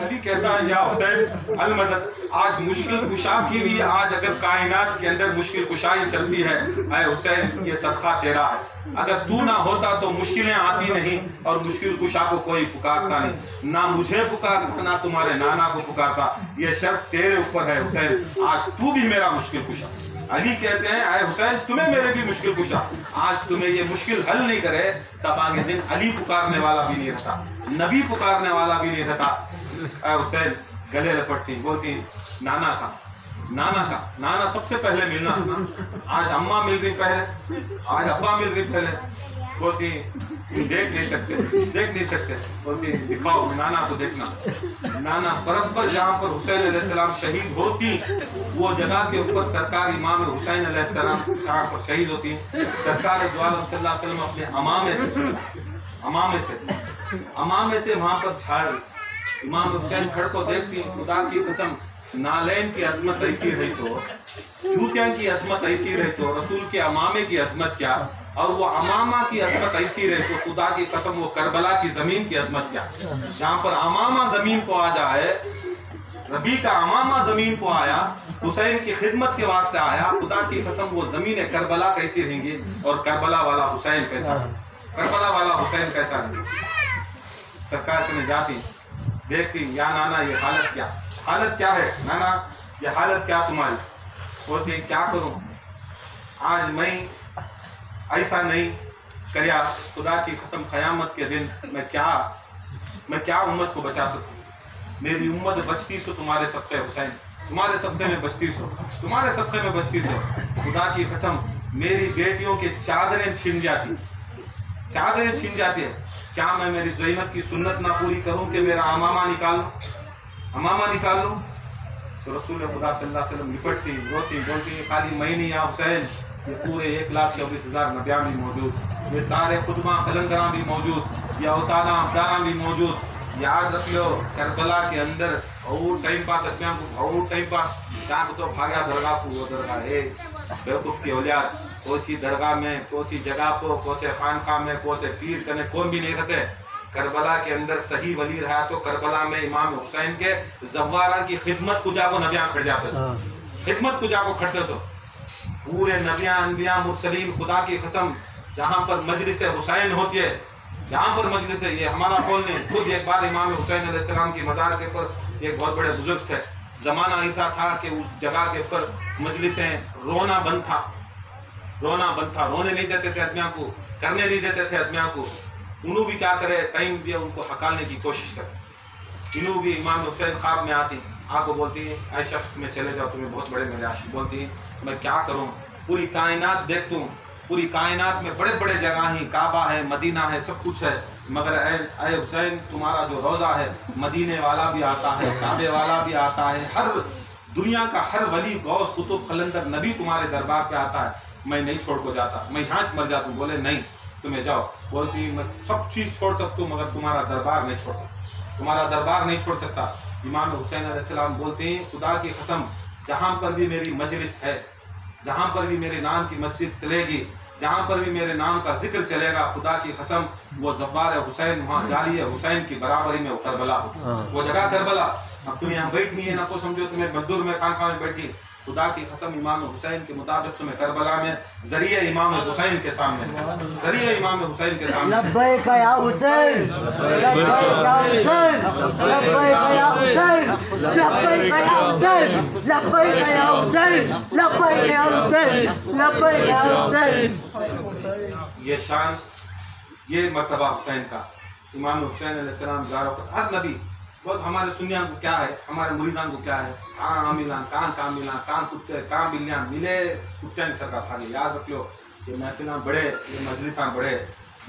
अली कहता है या हुसैन अल मदद। आज मुश्किल कुशा की भी आज अगर कायनात के अंदर मुश्किल कुशाई चलती है, ऐ हुसैन ये सदका तेरा है। अगर तू ना होता तो मुश्किलें आती नहीं और मुश्किल कुशा को कोई पुकारता नहीं, ना मुझे पुकारता ना तुम्हारे नाना को पुकारता। ये शर्त तेरे ऊपर है हुसैन, आज तू भी मेरा मुश्किल कुशा। अली कहते हैं ऐ हुसैन तुम्हें मेरे भी मुश्किल कुशा, आज तुम्हें ये मुश्किल हल नहीं करे, सब आगे दिन अली पुकारने वाला भी नहीं रहता, नबी पुकारने वाला भी नहीं रहता। ऐ हुसैन गले लपटती बोलती नाना का, नाना का, नाना सबसे पहले मिलना था। आज अम्मा मिल रही पहले, आज अब्बा मिल रही पहले। बोलती देख नहीं सकते, देख नहीं सकते। बोलती दिखाओ नाना को देखना। नाना बराबर जहाँ पर हुसैन अलैहिस्सलाम शहीद होती, वो जगह के ऊपर सरकार इमाम हुसैन अलैहिस्सलाम जहाँ पर शहीद होती, सरकार दो आलम सल्लल्लाहु अलैहि वसल्लम अपने अमामे से वहाँ पर झाड़। इमाम हुसैन खड़ को देखती, खुदा की कसम नालैन की अजमत ऐसी रही तो, जूतियां की अजमत ऐसी रही तो, रसूल के अमामे की अजमत क्या, और वो अमामा की अजमत ऐसी रहे तो खुदा की कसम वो करबला की जमीन की अजमत क्या। जहाँ पर अमामा जमीन को आ जाए, रबी का अमामा जमीन को आया, हुसैन की खिदमत के वास्ते आया, खुदा की कसम वो जमीन करबला कैसी रहेंगी और करबला वाला हुसैन कैसा, करबला वाला हुसैन कैसा रहेंगे। सरकार में जाती देखती या नाना ये हालत क्या, हालत क्या है नाना, ये हालत क्या तुम्हारी। बोलती क्या करूं, आज मैं ऐसा नहीं करया, खुदा की कसम क़यामत के दिन मैं क्या उम्मत को बचा सकूं। मेरी उम्मत बचती सो तुम्हारे सदक़े हुसैन, तुम्हारे सदक़े में बचती सो, तुम्हारे सदक़े में बचती सो। खुदा की कसम मेरी बेटियों के चादरें छिन जाती, चादरें छिन जाती है। क्या मैं मेरी ज़ैनब की सुन्नत ना पूरी करूं कि मेरा अमामा निकाल लूं, अमामा निकाल लूं। तो रसूल खुदा सल्लल्लाहु अलैहि वसल्लम निपटती रोती बोलती खाली मैं नहीं या हुसैन, ये पूरे 1,24,000 नबियाँ भी मौजूद, ये सारे खुदमा कलंदरा भी मौजूद, ये अवतारा अब्दारा भी मौजूद। याद रख लो करबला के अंदर और टाइम पास अत्यां को और टाइम पास क्या तो भागा दरगाह को, वो दरगाह है बेवकूफ़ की औलियाद, कोसी दरगाह में, कोसी जगह को, कोसे खानका में, कोसे पीर कने कौन भी नहीं रहते। करबला के अंदर सही वली रहा तो करबला में इमाम हुसैन के जव्वारा की खिदमत को जाको नबियां खड़ जाते सो, खिदमत को जाको खड़ते सो। पूरे नबियां अनबिया मुरसलीन खुदा की कसम जहाँ पर मजलिस हुसैन होती है, जहाँ पर मजलिस है, ये हमारा कौल नहीं, खुद एक बार इमाम हुसैन अलैहिस्सलाम की मज़ार के ऊपर एक बहुत बड़े बुजुर्ग थे, ज़माना ऐसा था कि उस जगह के ऊपर मजलिसें रोना बंद था, रोना बंद था, रोने नहीं देते थे आदमियों को, करने नहीं देते थे आदमियों को। उन्हों भी क्या करे, टाइम दिया उनको हकालने की कोशिश करे। इन्हों भी इमाम हुसैन ख्वाब में आती, आको बोलती ऐ शख्स में चले जाओ, तुम्हें बहुत बड़े मेरे आशिक। बोलती मैं क्या करूँ, पूरी कायनात देख दूँ, पूरी कायनात में बड़े बड़े जगह ही, काबा है, मदीना है, सब कुछ है, मगर ऐ हुसैन तुम्हारा जो रोज़ा है, मदीने वाला भी आता है, काबे वाला भी आता है, हर दुनिया का हर वली गौस कुतुब कलंदर नबी तुम्हारे दरबार पे आता है, मैं नहीं छोड़ को जाता, मैं यहाँ मर जाता हूँ। बोले नहीं तुम्हें जाओ। बोलती मैं सब चीज़ छोड़ सकता हूँ मगर तुम्हारा दरबार नहीं छोड़ सकता, तुम्हारा दरबार नहीं छोड़ सकता। इमाम हुसैन अलैहिस्सलाम बोलते हैं खुदा की कसम जहाँ पर भी मेरी मजलिस है, जहाँ पर भी मेरे नाम की मस्जिद चलेगी, जहाँ पर भी मेरे नाम का जिक्र चलेगा, खुदा की कसम वो ज़व्वार हुसैन वहाँ जाली है हुसैन की बराबरी में वो करबला हो, वो जगह करबला। अब तुम यहाँ बैठी है ना को समझो तुम्हें मजदूर में खान में बैठी, खुदा की कसम इमाम हुसैन के मुताबिक तुम्हें करबला में जरिए इमाम हुसैन के सामने, जरिए इमाम हुसैन के सामने। लब्बैक या हुसैन, लब्बैक या हुसैन, लब्बैक या हुसैन, लब्बैक या हुसैन, लब्बैक या हुसैन, लब्बैक या हुसैन, लब्बैक या हुसैन। ये शान, ये मर्तबा हुसैन का, इमाम हुसैन अलैहिस्सलाम हर नबी बहुत हमारे सुनिया को क्या है, हमारे मुरीदान को क्या है, कान मिलान, कान कुत्ते, कान बिल्लियान मिले कुत्ते नहीं सरकार खाली। याद रख लो ये महफिलां बढ़े, ये मजलिसां बढ़े,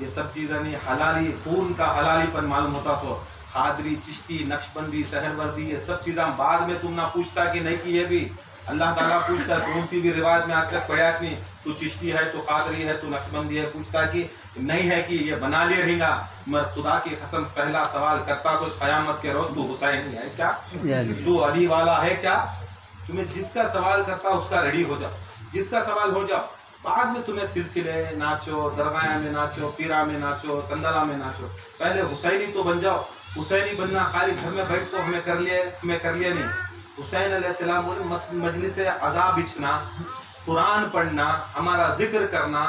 ये सब चीज़ें नहीं हलाली, खून का हलालीपन मालूम होता। सो खादरी, चिश्ती, नक्शबंदी, सहरवर्दी, ये सब चीज़ें बाद में तुम ना पूछता कि नहीं कि ये भी अल्लाह ताला पूछता है। कौन सी भी रिवाज में आज तक पढ़ा नहीं, तू चिश्ती है, तू खादरी है, तू नक्शबंदी है, पूछता कि नहीं है कि ये बना ले रहेगा। मैं खुदा की कसम पहला सवाल करता सोच क़यामत के रोज तू हुसैन है क्या, तू अली वाला है क्या? तुम्हें जिसका सवाल करता उसका रेडी हो जाओ, जिसका सवाल हो जाओ। बाद में तुम्हें सिलसिले नाचो, दरगाह में नाचो, पीरा में नाचो, संदला में नाचो, पहले हुसैनी तो बन जाओ। हुसैनी बनना खाली घर में बैठ को हमें कर लिया नहीं। हुसैन अलैहिस्सलाम बोले मजलिस अज़ा बिछना, कुरान पढ़ना, हमारा जिक्र करना,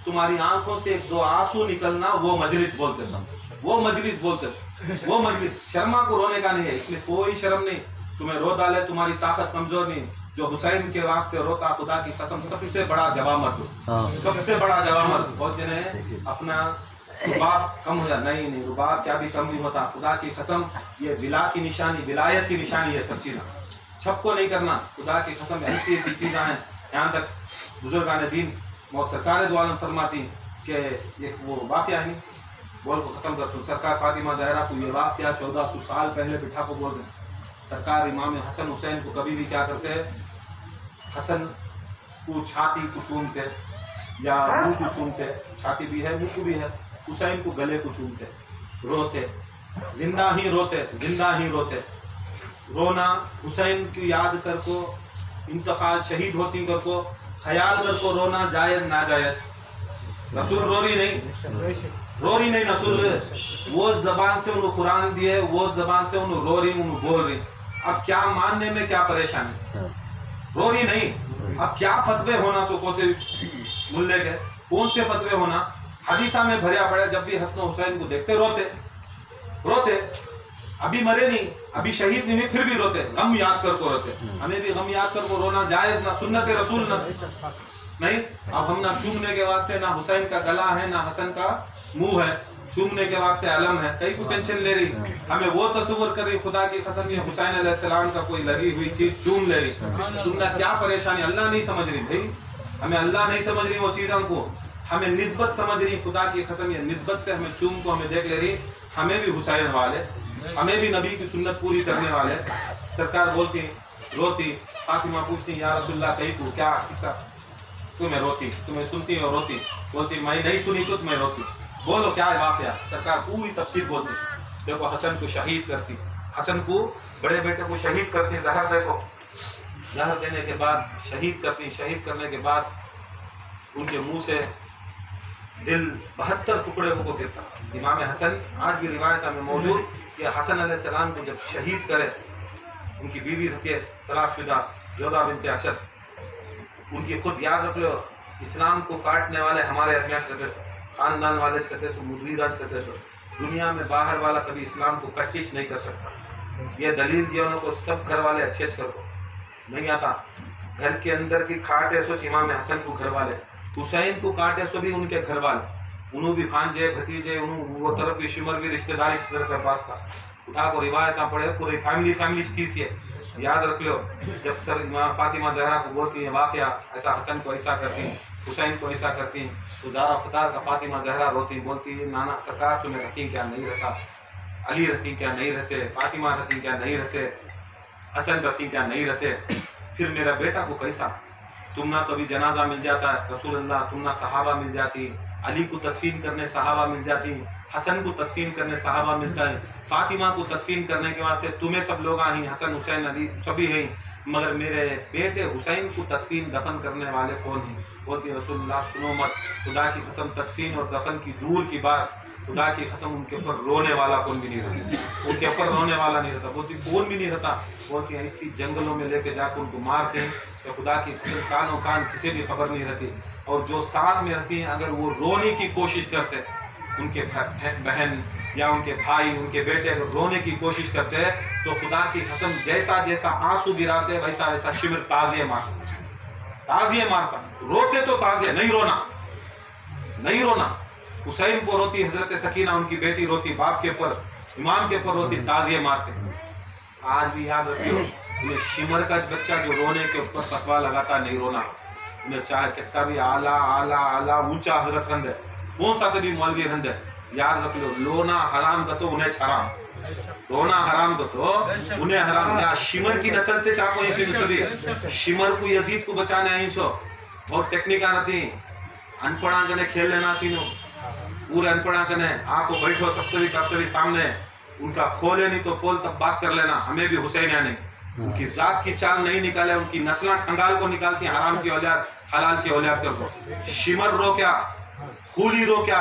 तुम्हारी आंखों से एक दो आंसू निकलना, वो मजलिस बोलते सो, वो मजलिस बोलते सो। वो मजलिस शर्मा को रोने का नहीं है, इसमें कोई शर्म नहीं। तुम्हें रो डाले तुम्हारी ताकत कमजोर नहीं। जो हुसैन के वास्ते रोता खुदा की कसम सबसे बड़ा जवाब मर्द, सबसे बड़ा जवाब मर्द। बहुत जने अपना रुबाब कम हो जाता, नहीं रुबाब क्या भी कम नहीं होता। खुदा की कसम ये विला की निशानी, विलायत की निशानी, ये सब चीज़ें छप को नहीं करना। खुदा की कसम ऐसी ऐसी चीज़ें हैं। यहाँ तक बुजुर्गान दीन और सरकार दो आलम फरमाती कि एक वो वाक़या है नहीं, बोल को ख़त्म कर दूँ। सरकार फातिमा ज़हरा को ये वाक़या 1400 साल पहले बिठा को बोल दें। सरकार इमाम हसन हुसैन को कभी भी क्या करते हैं, हसन को छाती को चूमते या मुँह को चूमते, छाती भी है मुँह को भी है, हुसैन को गले को चूमते, रोते, जिंदा ही रोते, जिंदा ही रोते। रोना हुसैन की याद कर को, इंतकाल शहीद होती कर को, ख्याल कर को रोना जायज़ ना जायज़। रसूल रोरी नहीं रसूल, वो ज़बान से उन्होंने कुरान दिए, वो ज़बान से उन्होंने रोरी, उन्होंने बोल रही। अब क्या मानने में क्या परेशानी, रोरी नहीं। अब क्या फतवे होना सो को से मुल्ले के, कौन से फतवे होना, हदीसा में भरिया पड़े। जब भी हसन हुसैन को देखते रोते, अभी मरे नहीं, अभी शहीद नहीं हुए, फिर भी रोते, गम याद कर को रोते। हमें भी गम याद कर को रोना जायज़ ना, सुन्नत रसूल ना नहीं। अब हम ना चूमने के वास्ते ना हुसैन का गला है ना हसन का मुंह है, चूमने के वास्ते अलम है, कहीं को टेंशन ले रही। हमें वो तस्वर कर रही खुदा की कसम ये हुसैन अलैहिस्सलाम का कोई लगी हुई चीज चूम ले रही। तुमने क्या परेशानी, अल्लाह नहीं समझ रही भाई, हमें अल्लाह नहीं समझ रही वो चीज़ों को, हमें निस्बत समझ रही। खुदा की कसम ये निस्बत से हमें चूम को हमें देख ले रही। हमें भी हुसैन वाले, हमें भी नबी की सुन्नत पूरी करने वाले। सरकार बोलती रोती, फातिमा पूछती या रसूलल्लाह कहीं को क्या किस्सा, तुम्हें रोती, तुम्हें सुनती और रोती, बोलती मैं नहीं सुनी तो तुम्हें रोती, बोलो क्या है वाक़या। सरकार पूरी तफसीर बोलती। देखो हसन को शहीद करती, हसन को बड़े बेटे को शहीद करती, जहर देखो, जहर देने के बाद शहीद करती। शहीद करने के बाद उनके मुंह से दिल 72 टुकड़े होकर गिरता। इमाम हसन आज भी रिवायत में मौजूद कि हसन अलैहिस्सलाम को जब शहीद करे, उनकी बीवी रहती है तलाकशुदा जोधा बिनते अशद, उनकी खुद याद रख लो, इस्लाम को काटने वाले हमारे अज्ञात कहते सो, खानदान वाले कहते सो, मुदरीदाज कहते सो, दुनिया में बाहर वाला कभी इस्लाम को कशिश नहीं कर सकता। ये दलील दिया उनको सब घर वाले अच्छे अच्छे करो नहीं आता। घर के अंदर की खाटे सोच इमाम हसन को घर वाले, हुसैन को काटे सो भी उनके घर वाले, उन्हों भी भांजे भतीजे, उन्हों वो तरफ भी शिमर भी रिश्तेदारी इस तरह के पास का उठा को रिवायत पड़े, पूरी फैमिली थी से याद रख लो। जब सर इमाम फातिमा जहरा को बोलती है वाकया ऐसा, हसन को ऐसा करती, हुसैन को ऐसा करती, तो ज़ारा ख़ुदा का फातिमा जहरा रोती, बोलती है नाना सरकार तुम्हें रखी क्या नहीं रखा, अली रखी क्या नहीं रहते, फातिमा रखी क्या नहीं रहते, हसन रखी क्या नहीं रहते, फिर मेरा बेटा को कैसा, तुम ना तो भी जनाजा मिल जाता है रसूलुल्लाह, तुम ना सहाबा मिल जाती, अली को तदफीन करने सहाबा मिल जाती, हसन को तदफीन करने सहाबा मिलता है, फातिमा को तदफीन करने के वास्ते तुम्हें सब लोग आई, हसन हुसैन अली सभी हैं, मगर मेरे बेटे हुसैन को तदफीन दफन करने वाले कौन हैं? बोलती रसूलुल्लाह सुनो मत, खुदा की कसम तदफीन और दफन की दूर की बात, खुदा की कसम उनके ऊपर रोने वाला कौन भी नहीं रहता, उनके ऊपर रोने वाला नहीं रहता। बोलती कौन भी नहीं रहता, बोलती ऐसी जंगलों में लेके जाकर उनको मारते हैं तो खुदा की कसम कानों कान किसी भी खबर नहीं रहती, और जो साथ में रहती हैं अगर वो रोने की कोशिश करते, उनके बहन या उनके भाई उनके बेटे अगर रोने की कोशिश करते हैं तो खुदा की कसम जैसा जैसा आंसू गिराते वैसा वैसा शिविर ताजिए मारता, रोते तो ताजिए, नहीं रोना नहीं रोना। हुसैन को रोती हजरत सकीना उनकी बेटी रोती, बाप के ऊपर इमाम के ऊपर रोती, ताजिए मारते। आज भी याद रखियो, उन्हें शिमर का बच्चा जो रोने के ऊपर फतवा लगाता नहीं रोना, उन्हें चाहे कितना भी आला आला आला ऊंचा हजरत रंद है, कौन सा तभी मौलवी रंद है, याद रख लो लोना हराम का तो उन्हें हराम, रोना हराम का तो उन्हें हराम। या शिमर की नस्ल से चाको ही शिमर को यजीद को बचाने आई सो और टेक्निका रहती, अनपढ़ा कने खेल लेना सीनो, पूरे अनपढ़ा कने आपको बैठो सब भी सामने, उनका खोले नहीं तो खोल तब बात कर लेना, हमें भी हुसैन है नहीं, उनकी जात की चाल नहीं निकाले, उनकी नस्ला खंगाल को निकालती, हराम की औलाद हलाल की औलाद कर। शिमर रो क्या, खूली रो क्या,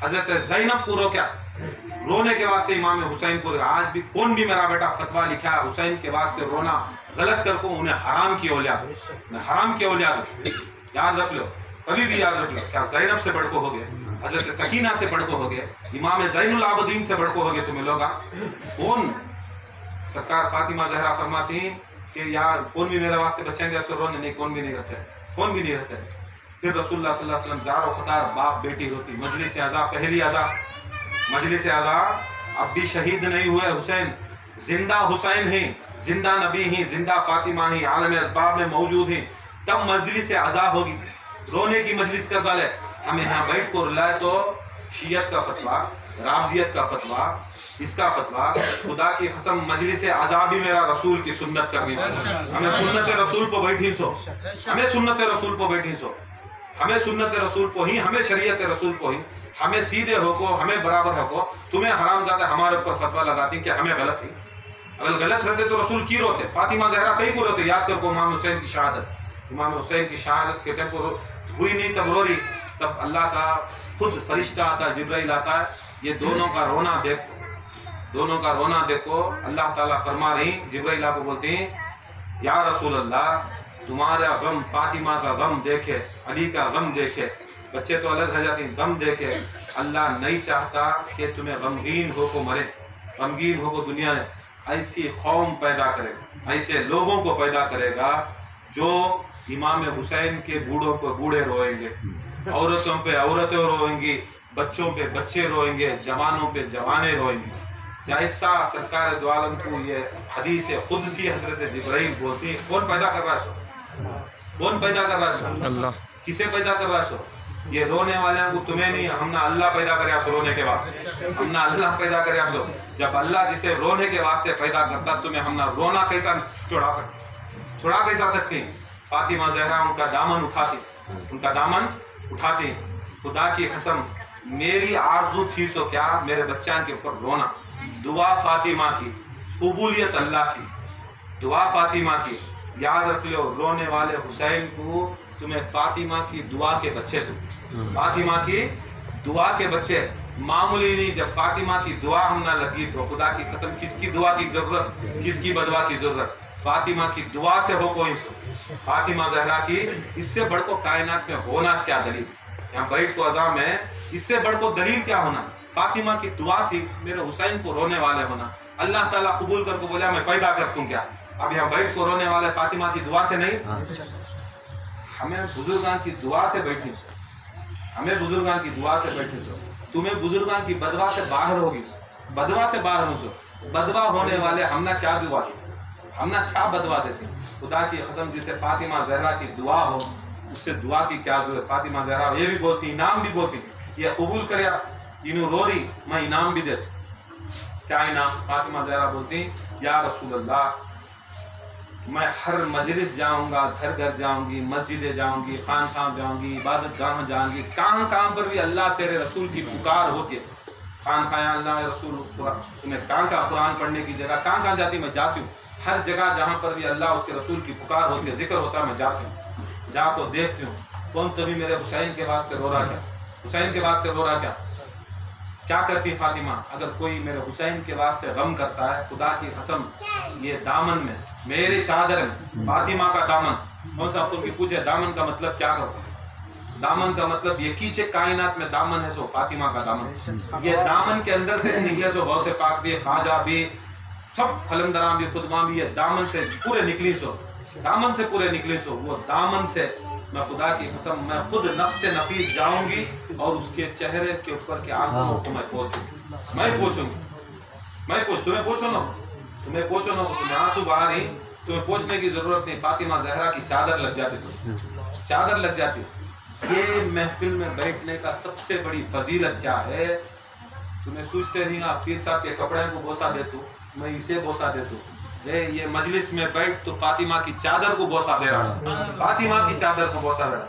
हजरत ज़ैनब को रो क्या, रोने के वास्ते इमाम हुसैन को। आज भी कौन भी मेरा बेटा फतवा लिखा हुसैन के वास्ते रोना गलत कर को, उन्हें हराम की औलाद, हराम की औलाद याद रख लो, कभी भी याद रख लो। क्या ज़ैनब से बड़को हो गए, हजरत सकीना से बड़को हो गए, इमाम ज़ैनुल आबदीन से बड़को हो गए तुम्हें लोग कौन? सरकार फातिमा जहरा फरमाती कि यार कौन भी मेरे वास्ते बचेंगे तो रोने नहीं, कौन भी नहीं रहते, कौन भी नहीं रहते। फिर रसूलुल्लाह सल्लल्लाहु अलैहि वसल्लम जारो खतार बाप बेटी होती, मजलिस आज़ा पहली आज़ा, मजलिस आज़ा अब भी शहीद नहीं हुए हुसैन, जिंदा हुसैन ही, जिंदा नबी ही, जिंदा फातिमा ही आलम असबाब में मौजूद ही, तब मजलिस आज़ा होगी, रोने की मजलिस कर डाले। हमें यहाँ बैठ को रुलाए तो शियत का फतवा, राबजियत का फतवा, इसका फतवा, खुदा की कसम मजलिस आज़ा भी मेरा रसूल की सुन्नत करनी सो, हमें सुन्नत रसूल को बैठी सो, हमें सुन्नत रसूल को बैठी सो, हमें सुन्नत रसूल को ही, हमें शरीयत रसूल को ही, हमें सीधे हो को, हमें बराबर हो को, तुम्हें हराम ज़्यादा हमारे ऊपर फतवा लगाती कि हमें गलत ही, अगर गलत रहते तो रसूल की रोते, फातिमा जहरा कहीं को रोते। याद करो इमाम हुसैन की शहादत, इमाम हुसैन की शहादत के टाइम को हुई नहीं तब रो रही, तब अल्लाह का खुद फरिश्ता आता है, जिब्राइल आता है, ये दोनों का रोना देखो, दोनों का रोना देखो। अल्लाह ताला फरमा रही, जिब्राइल आपको बोलते हैं या रसूल अल्लाह तुम्हारा गम, फातिमा का गम देखे, अली का गम देखे, बच्चे तो अलग रह जाते हैं, गम देखे, अल्लाह नहीं चाहता कि तुम्हें गमगीन हो को मरे, गमगीन हो को दुनिया में ऐसी कौम पैदा करेगा, ऐसे लोगों को पैदा करेगा जो इमाम हुसैन के बूढ़ों को बूढ़े रोएंगे, औरतों पे औरतें रोएंगी, बच्चों पे बच्चे रोएंगे, जवानों पे जवानें रोएंगी। जैसा सरकार दो आलम को ये हदीस खुदसी हजरत जिब्राइल बोलती है, कौन पैदा कर रहा है? कौन पैदा कर रहा है? अल्लाह। किसे पैदा कर रहा है? ये रोने वाले को तुम्हें नहीं, हमने अल्लाह पैदा करे रोने के वास्ते, हमने अल्लाह पैदा करे। जब अल्लाह जिसे रोने के वास्ते पैदा करता तुम्हें हमने रोना कैसा छुड़ा कैसा सकती? फातिमा जहरा उनका दामन उठाती, उनका दामन उठाती। खुदा की कसम मेरी आरजू थी सो क्या मेरे बच्चा के ऊपर रोना, दुआ फातिमा की, कबूलियत अल्लाह की, दुआ फातिमा की। याद रख लो रोने वाले हुसैन को तुम्हें फातिमा की दुआ के बच्चे थे, फातिमा की दुआ के बच्चे मामूली नहीं। जब फातिमा की दुआ हम ना लगी तो खुदा की कसम किसकी दुआ की जरूरत, किसकी बदवा की जरूरत? फातिमा की दुआ से हो कोई। फातिमा जहरा की इससे बढ़ को कायनात में होना क्या दलील? यहाँ बैठ को अज़ा में इससे बढ़ को दलील क्या होना? फातिमा की दुआ थी मेरे हुसैन को रोने वाले होना। अल्लाह ताला कबूल करके बोला मैं पैदा कर दूं क्या? अब यहाँ बैठ को रोने वाले फातिमा की दुआ से नहीं, हमें बुजुर्गान की दुआ से बैठी सो, हमें बुजुर्गान की दुआ से बैठी सो। तुम्हें बुजुर्गान की बदवा से बाहर होगी, बदवा से बाहर हो सो। बदवा होने वाले हमने क्या दुआ दी, हमने क्या बदवा देते? खुदा की कसम जिसे फातिमा जहरा की दुआ हो उससे दुआ की क्या जरूरत? फातिमा जहरा ये भी बोलती, इनाम भी बोलती, ये कबूल करे इन्हों रो रही मैं इनाम भी देती। क्या इनाम? फातिमा जहरा बोलती या रसूल अल्लाह मैं हर मजलिस जाऊंगा, घर घर जाऊंगी, मस्जिदें जाऊंगी, खानखाह जाऊंगी, इबादत गाह जाऊंगी, कहाँ पर भी अल्लाह तेरे रसूल की पुकार होती है। खानखाह अल्लाह रसूल तुम्हें कहाँ कुरान पढ़ने की जगह कहाँ जाती? मैं जाती हूँ हर जगह जहाँ पर भी अल्लाह उसके रसूल की पुकार होती है, जिक्र होता है, मैं जाती हूँ, जा तो देखती हूँ कौन तभी मेरे हुसैन के वास्ते रो रहा क्या, हुसैन के वास्ते रो रहा क्या? क्या करती फातिमा? अगर कोई मेरे हुसैन के वास्ते गम करता है, खुदा की कसम ये दामन में, मेरे चादर में फातिमा का दामन, कौन सा आपको पूछे दामन का मतलब क्या करता है? दामन का मतलब ये कीचे कायनात में दामन है सो फातिमा का दामन। ये दामन के अंदर से निकले सो गौसे पाक भी, ख्वाजा भी, सब खलंदरा भी, खुदमा भी, ये दामन से पूरे निकली सो, दामन से पूरे निकली सो। वो दामन से मैं खुदा की कसम मैं खुद नफ्स से नफीस जाऊंगी और उसके चेहरे के ऊपर के आंखों को मैं पोंछूंगी, मैं पोंछूंगी, मैं पोंछ, तुम्हें पोंछो ना, तुम्हें पोंछो ना, तुम्हें आंसू बाहर ही, तुम्हें पोंछने की जरूरत नहीं। फातिमा जहरा की चादर लग जाती, चादर लग जाती। ये महफिल में बैठने का सबसे बड़ी फजीलत क्या है? तुम्हें सोचते रही आप पीर साहब के कपड़े को बोसा दे तू, मैं इसे बोसा दे तू, ये मजलिस में बैठ तो फातिमा की चादर को बोसा दे रहा, फातिमा की चादर को बोसा दे रहा।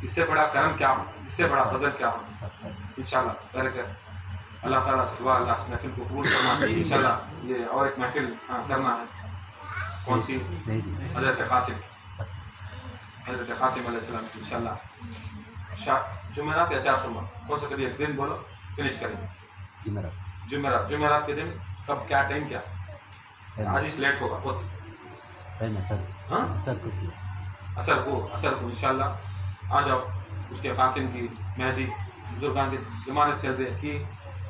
इससे बड़ा करम क्या हो, इससे बड़ा फजल क्या हो? इंशाल्लाह अल्लाह ताला से दुआ अल्लाह इस महफिल को कबूल करना। इंशाल्लाह ये और एक महफिल करना है, कौन सी? हज़रत क़ासिम, हज़रत क़ासिम अलैहिस्सलाम की इंशाल्लाह जुमेरात या चारशुमा, कौन सा कभी एक दिन बोलो फिनिश करेंगे। जुमेरात, जुमेरात के दिन कब, क्या टाइम क्या? आज इस लेट होगा बहुत, असर को इंशाल्लाह आ जाओ। उसके क़ासिम की मेहदी बुजुर्गान के ज़माने से चलते कि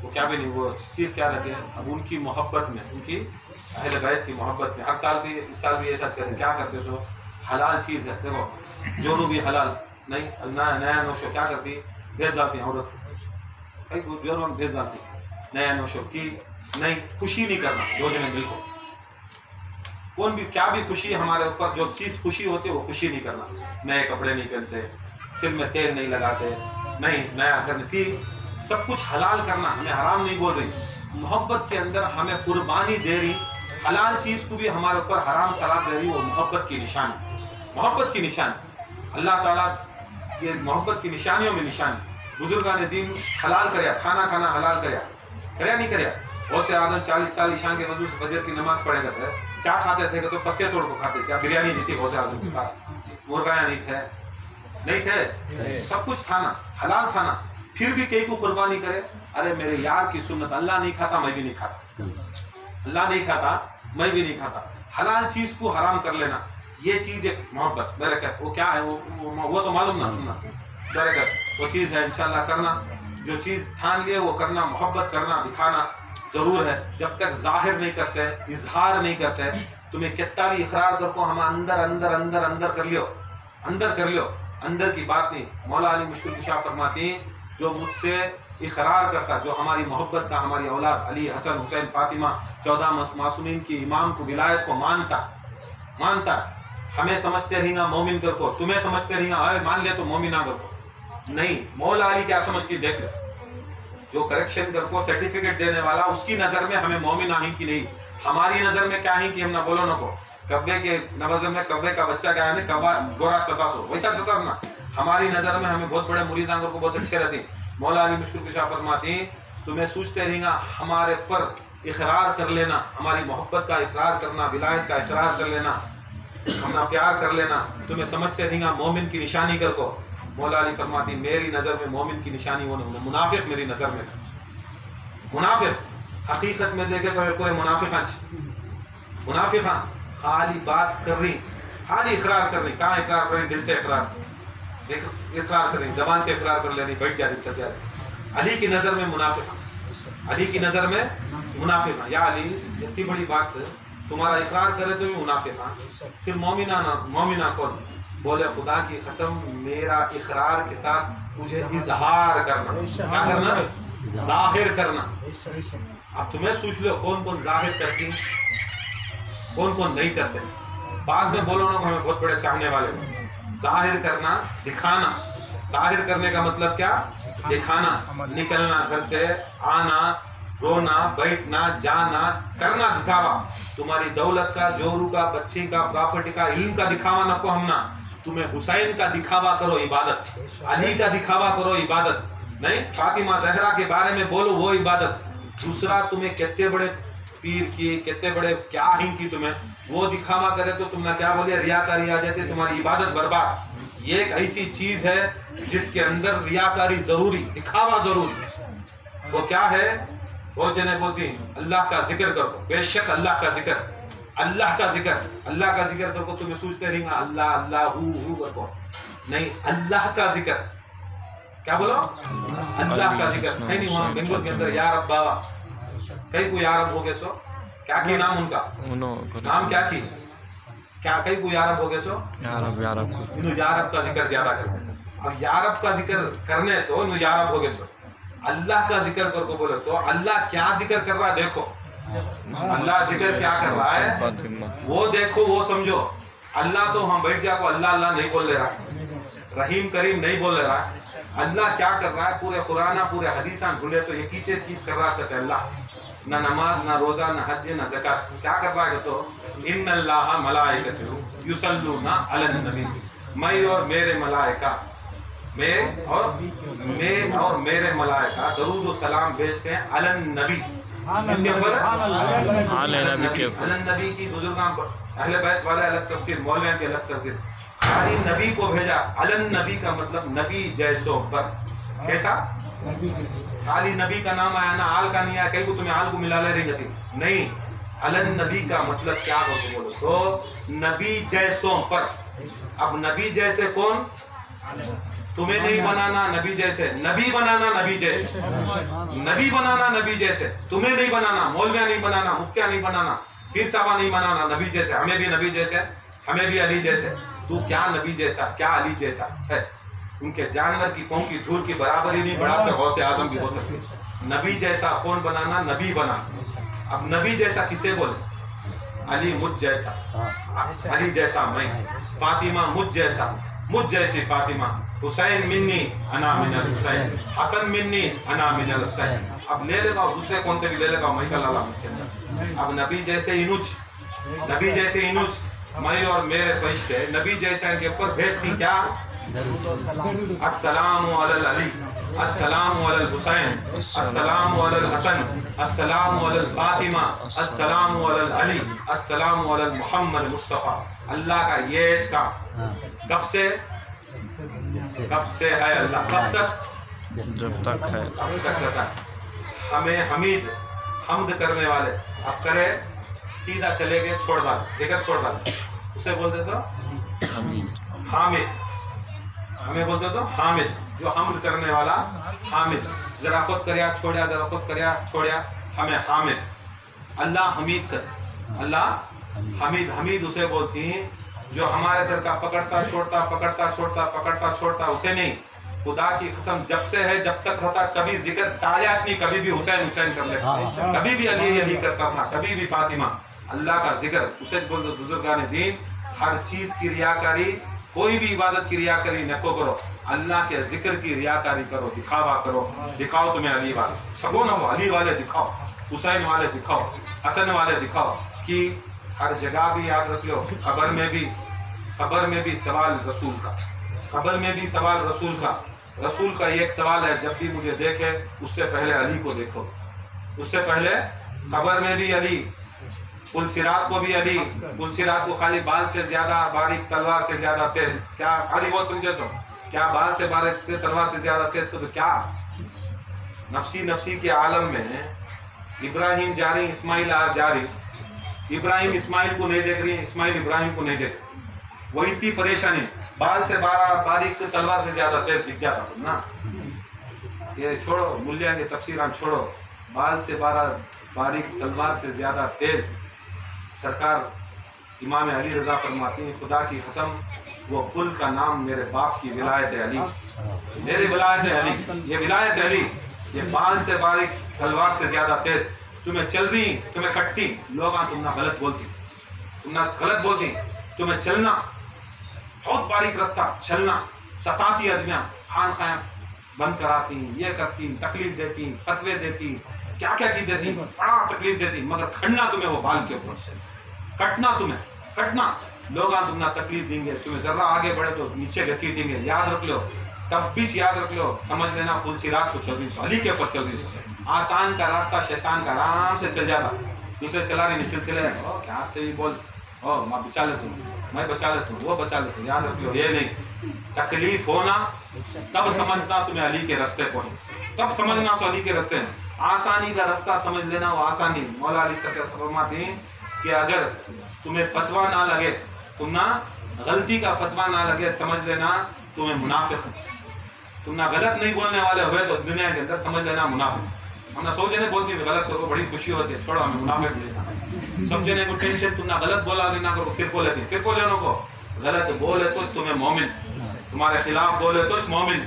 वो क्या भी नहीं, वो चीज़ क्या रहती है अब उनकी मोहब्बत में, उनकी अहले बैत की मोहब्बत में। हर साल भी, इस साल भी ऐसा करें, क्या करते सो हलाल चीज़ है, देखो जो भी हलाल नहीं, नया नौशो क्या करती, भेज जाती है औरत, जोरों में भेज जाती, नया नौशो की नहीं, खुशी नहीं करना रोज़ में दिल को, कौन भी क्या भी खुशी हमारे ऊपर जो चीज़ खुशी होती है वो खुशी नहीं करना। नए कपड़े नहीं पहनते, सिर में तेल नहीं लगाते, नहीं नया घर की, सब कुछ हलाल करना, हमें हराम नहीं बोल रही, मोहब्बत के अंदर हमें कुर्बानी दे रही, हलाल चीज़ को भी हमारे ऊपर हराम करार दे रही, वो मोहब्बत की निशानी, मोहब्बत की निशानी। अल्लाह ताला ये मोहब्बत की निशानियों में निशानी। बुजुर्गान दीन हलाल कराया, खाना खाना हलाल कराया नहीं कराया। बहुत से आदम 40 साल ईशान के वजू से फजर की नमाज पढ़े करते हैं, क्या खाते थे? तो पत्ते तोड़ को खाते, क्या बिरयानी नहीं थी बहुत से आदम के पास, मुर्गा नहीं थे, सब कुछ खाना हलाल खाना, फिर भी कई को कुर्बानी करे, अरे मेरे यार की सुन्नत, अल्लाह नहीं खाता मैं भी नहीं खाता, अल्लाह नहीं खाता मैं भी नहीं खाता, हलाल चीज को हराम कर लेना, ये चीज एक मोहब्बत बरकत, वो क्या है वो तो मालूम ना सुनना, बरकत वो चीज है इंशाल्लाह करना, जो चीज ठान लिए वो करना, मोहब्बत करना, दिखाना जरूर है। जब तक जाहिर नहीं करते, इजहार नहीं करते, तुम्हें कितना भी इकरार कर को हम अंदर अंदर अंदर अंदर कर लियो, अंदर कर लियो, अंदर की बात नहीं। मौला अली मुश्किल कुशा फरमाती, जो मुझसे इकरार करता, जो हमारी मोहब्बत का, हमारी औलाद अली हसन हुसैन फातिमा 14 मासूमीन की इमाम को विलायत को मानता, हमें समझते रहेगा मोमिन कर को, तुम्हें समझते रहेगा मान ले तो मोमिना कर को नहीं। मौला अली क्या समझती देख ले, जो करेक्शन कर को सर्टिफिकेट देने वाला, उसकी नजर में हमें मोमिन आई कि नहीं, हमारी नजर में क्या है कि हम ना बोलो ना को, कब्बे के नजर में कब्बे का बच्चा क्या है, कब्बा गोरा सतास हो, वैसा सतास ना, हमारी नजर में हमें बहुत बड़े मुरीदान को बहुत अच्छे रहते। मौला अली मुश्किल कुशा फरमाती, तुम्हें सोचते रहेगा हमारे पर इकरार कर लेना, हमारी मोहब्बत का इकरार करना, विलायत का इकरार कर लेना, अपना प्यार कर लेना, तुम्हें समझते रहेगा मोमिन की निशानी कर को, मौला अली फरमाती मेरी नज़र में मोमिन की निशानी वो नहीं, मुनाफिक मेरी नज़र में मुनाफिक हकीकत में देखे तो कोई मुनाफिक खाली बात कर रही, खाली इकरार कर रही। कहाँ इकरार कर रही? दिल से इकरार कर रही, जबान से इकरार कर लेनी, बैठ जा रही, चल जा रही। अली की नज़र में मुनाफिक, अली की नज़र में मुनाफिक। या अली इतनी बड़ी बात तुम्हारा इकरार करे तो भी मुनाफिक। फिर मोमिना कौन? बोले खुदा की कसम मेरा इकरार के साथ मुझे इजहार करना। क्या करना? जाहिर करना। अब तुम्हें सोच लो कौन कौन जाहिर करती, कौन कौन नहीं करते। बाद में बोलो ना हमें बहुत बड़े चाहने वाले। जाहिर करना, दिखाना। जाहिर करने का मतलब क्या? दिखाना, निकलना घर से, आना, रोना, बैठना, जाना, करना दिखावा। तुम्हारी दौलत का, जोरू का, बच्चे का, प्रॉपर्टी का, इल्म का दिखावा नको हमना। तुम्हें हुसैन का दिखावा करो इबादत, अली का दिखावा करो इबादत। नहीं, फातिमा जहरा के बारे में बोलो वो इबादत। दूसरा तुम्हें कितने बड़े पीर की, कितने बड़े क्या ही की तुम्हें वो दिखावा करे तो तुमने क्या बोले? रियाकारी आ जाती, तुम्हारी इबादत बर्बाद। ये एक ऐसी चीज है जिसके अंदर रियाकारी जरूरी, दिखावा जरूरी। वो क्या है? वो जने बोलती अल्लाह का जिक्र करो, बेशक अल्लाह का जिक्र, अल्लाह का जिक्र, अल्लाह का जिक्र करो। तुम्हें सोचते रहेंगे अल्लाह अल्लाह हु करो, नहीं, अल्लाह का जिक्र। क्या बोलो? अल्लाह का जिक्र है। नहीं वहाँ बेंगलोर के अंदर यार अब बाबा कई को यारब हो गए सो, क्या की नाम उनका? नाम क्या की? क्या कई को यारब हो गए सो? यारब का जिक्र ज्यादा करते। अब यारब का जिक्र करने तो यारब हो गए सो, अल्लाह का जिक्र कर को बोले तो अल्लाह क्या जिक्र कर रहा है देखो। अल्लाह जिक्र क्या कर रहा है वो देखो, वो समझो। अल्लाह तो हम बैठ जाको अल्लाह अल्लाह नहीं बोल ले रहा, रहीम करीम नहीं बोल रहा। अल्लाह क्या कर रहा है? पूरे कुरान पूरे हदीसा भूले तो ये कीचे चीज कर रहा है अल्लाह। ना नमाज, ना रोजा, ना हज, ना ज़कात। क्या कर रहा है? तो इन्नल्लाह मलाइकतहु युसल्लूना अलन नबी। मैं और मेरे मलाइका, मैं और मेरे मलाइका दरूद और सलाम भेजते हैं अलन नबी। इसके ऊपर अलन नबी की बुजुर्गां अहले बैत वाले अलग तफसीर, मौलवियों की अलग तफसीर। खाली नबी को भेजा। अलन नबी का मतलब नबी जैसों पर। कैसा? खाली नबी का नाम आया ना, आल का नहीं आया। कहीं को तुम्हें आल को मिला ले रही थी नहीं। अलन नबी का मतलब क्या हो तो बोलो तो नबी जैसों पर। अब नबी जैसे कौन? तुम्हें नहीं बनाना नबी जैसे, नबी बनाना नबी जैसे, नबी बनाना नबी जैसे। तुम्हें नहीं बनाना, मौलविया नहीं बनाना, मुफ्तिया नहीं बनाना, पीर साहबा नहीं बनाना नबी जैसे। हमें भी नबी जैसे, हमें भी अली जैसे। तू क्या नबी जैसा, क्या अली जैसा है? उनके जानवर की पाँव की धूल की बराबरी नहीं बढ़ा से गौसे आजम भी हो सकती। नबी जैसा कौन बनाना? नबी बना। अब नबी जैसा किसे बोले? अली मुझ जैसा, अली जैसा मैं, फातिमा मुझ जैसा, मुझ जैसी फातिमा, हुसैन मिन्नी अना मिनल हुसैन, हसन मिन्नी अना मिनल हुसैन। अब ले लेगा दूसरे कौन से भी ले लेगा मैं कल इसके अंदर। अब नबी जैसे इनुच, नबी जैसे इनुच मैं और मेरे फरिश्ते नबी जैसे के ऊपर भेजती क्या? अस्सलामु अलल अली, अस्सलामु अलल हुसैन, अस्सलामु अलल हसन, अस्सलामु अलल फातिमा, अस्सलामु अलल अली, अस्सलामु अलल मोहम्मद मुस्तफ़ा। अल्लाह का ये का कब से है अल्लाह? कब तक? जब तक है, कब तक रहता। हमें हमीद हमद करने वाले अब करे सीधा चले गए, छोड़ डाल, जिक्र छोड़ डाल, उसे बोलते सो हामिद। हमें बोलते सो हामिद, जो हमद करने वाला हामिद। जरा खुद करया छोड़या, जरा खुद करया छोड़या, हमें हामिद। अल्लाह हमीद कर, अल्लाह हमीद। हमीद उसे बोलती हैं जो हमारे सर का पकड़ता छोड़ता, पकड़ता छोड़ता, पकड़ता छोड़ता, उसे नहीं। खुदा की कसम जब से है जब तक रहता कभी जिक्र तालियाश नहीं, कभी भी हुसैन हुसैन कर लेता, कभी भी अली अली करता था, कभी भी फातिमा। अल्लाह का जिक्र उसे बोलते बुजुर्गान दीन। हर चीज की रियाकारी, कोई भी इबादत की रियाकारी नको करो, अल्लाह के जिक्र की रियाकारी करो, दिखावा करो। दिखाओ तुम्हें अली वाले, छपो ना वो अली वाले दिखाओ, हुसैन वाले दिखाओ, हसन वाले दिखाओ। कि हर जगह भी याद रख लो, खबर में भी सवाल रसूल का, खबर में भी सवाल रसूल का। रसूल का एक सवाल है, जब भी मुझे देखे उससे पहले अली को देखो, उससे पहले खबर में भी अली, पुलसिरात को भी अली। पुलसिरात को खाली बाल से ज्यादा बारीक, तलवार से ज्यादा तेज, क्या खाली वो समझे तो क्या बाल से बाल तलवार से ज्यादा तेज को? तो क्या नफसी नफसी के आलम में इब्राहिम जा रही, इस्माइल आ जा रही, इब्राहिम इस्माइल को नहीं देख रही, इस्माइल इब्राहिम को नहीं देख रही। वही थी परेशानी, बाल से बारीक तलवार से ज्यादा तेज दिख जाता था ना। ये छोड़ो, मूल्य के तफसीरान छोड़ो, बाल से बारीक तलवार से ज्यादा तेज। सरकार इमाम अली रजा फरमाती हैं, खुदा की कसम वो कुल का नाम मेरे बाप की विलायत अली, मेरी विलायत अली, ये विलायत अली, ये बाल से बारीक तलवार से ज्यादा तेज। तुम्हें चल रही, तुम्हें कटती, लोग तुम ना गलत बोलती, तुम ना गलत बोलती, तुम्हें चलना बहुत बारीक रास्ता चलना, सताती आदमियाँ, खान खाया बंद कराती, ये करती, तकलीफ देती, फतवे देती, क्या क्या की देती, बड़ा तकलीफ देती, मगर खड़ना तुम्हें वो बाल के ऊपर से, कटना तुम्हें कटना, लोग तुम ना तकलीफ देंगे, तुम्हें जरा आगे बढ़े तो नीचे घसीट देंगे। याद रख लो, तब भी याद रख लो, समझ लेना पुल सिरात को चल रही, अली के ऊपर चल रही। आसान का रास्ता शैतान का आराम से चल जाता, दूसरे चला रही सिलसिले, क्या तेरी बोल, ओ मैं बचा लेता हूँ, मैं बचा लेता हूँ, वो बचा लेता हूँ। याद रख लो, ये नहीं, तकलीफ होना तब समझना तुम्हें अली के रास्ते को, तब समझना तो अली के रास्ते। आसानी का रास्ता समझ लेना, वो आसानी। मौला अली फरमाते हैं कि अगर तुम्हें फतवा ना लगे, तुम ना गलती का फतवा ना लगे, समझ लेना तुम्हें मुनाफिक, तुम ना गलत नहीं बोलने वाले हुए तो दुनिया के अंदर समझ लेना मुनाफिक। हम ना सौ जने बोलते हैं गलत करो, बड़ी खुशी होती है, छोड़ो हमें मुनाफिक नहीं। सब जने को टेंशन, तुम ना गलत बोला ना करो, सिर्फ बोले थे, सिर्फ बोले को गलत बोले तो तुम्हें मोमिन, तुम्हारे खिलाफ बोले तो मोमिन।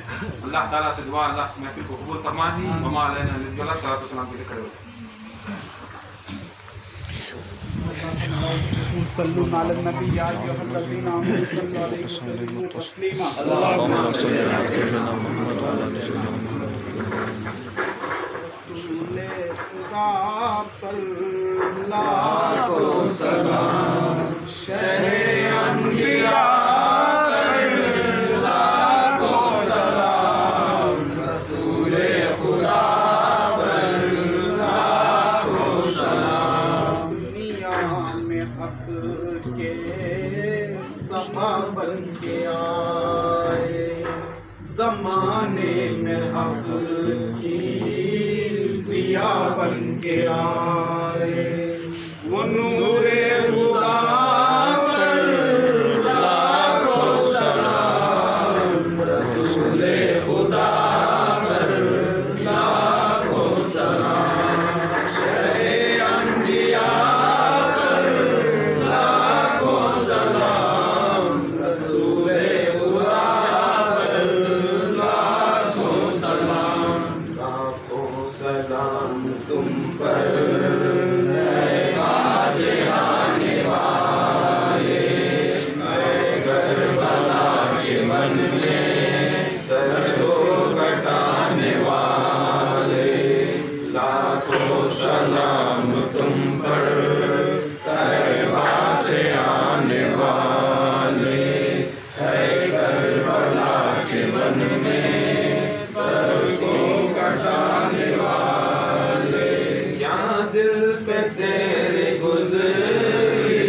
अल्लाह ताला से दुआ, अल्लाह से महफिल को कबूल फरमाए। ममा अलैना सलात व सलाम के लिए खड़े हो। सल्लु अला नबी या अय्युहल्लज़ीना आमनु सल्लु अलैहि व सल्लिमू तस्लीमा। रसूले खुदा पर लाखों सलाम, शहे अनबिया पर लाखों सलाम, रसूले खुदा पर लाखों सलाम। दुनिया में हक के समा बन के आए, जमाने में हक की जिया बन के आए, वो नूरे खुदा पर लाखों सलाम, रसूले खुदा पर लाखों सलाम, शहे अनबिया पर लाखों सलाम, रसूले खुदा पर लाखों सलाम। लाखों सलाम तुम पर से आने वाले, करबला के मन में सर को कटाने वाले, लाखों सलाम तुम पर तैबा से आने वाले, करबला के मन में सर को कटाने वाले। क्या दिल पे तेरे गुज़री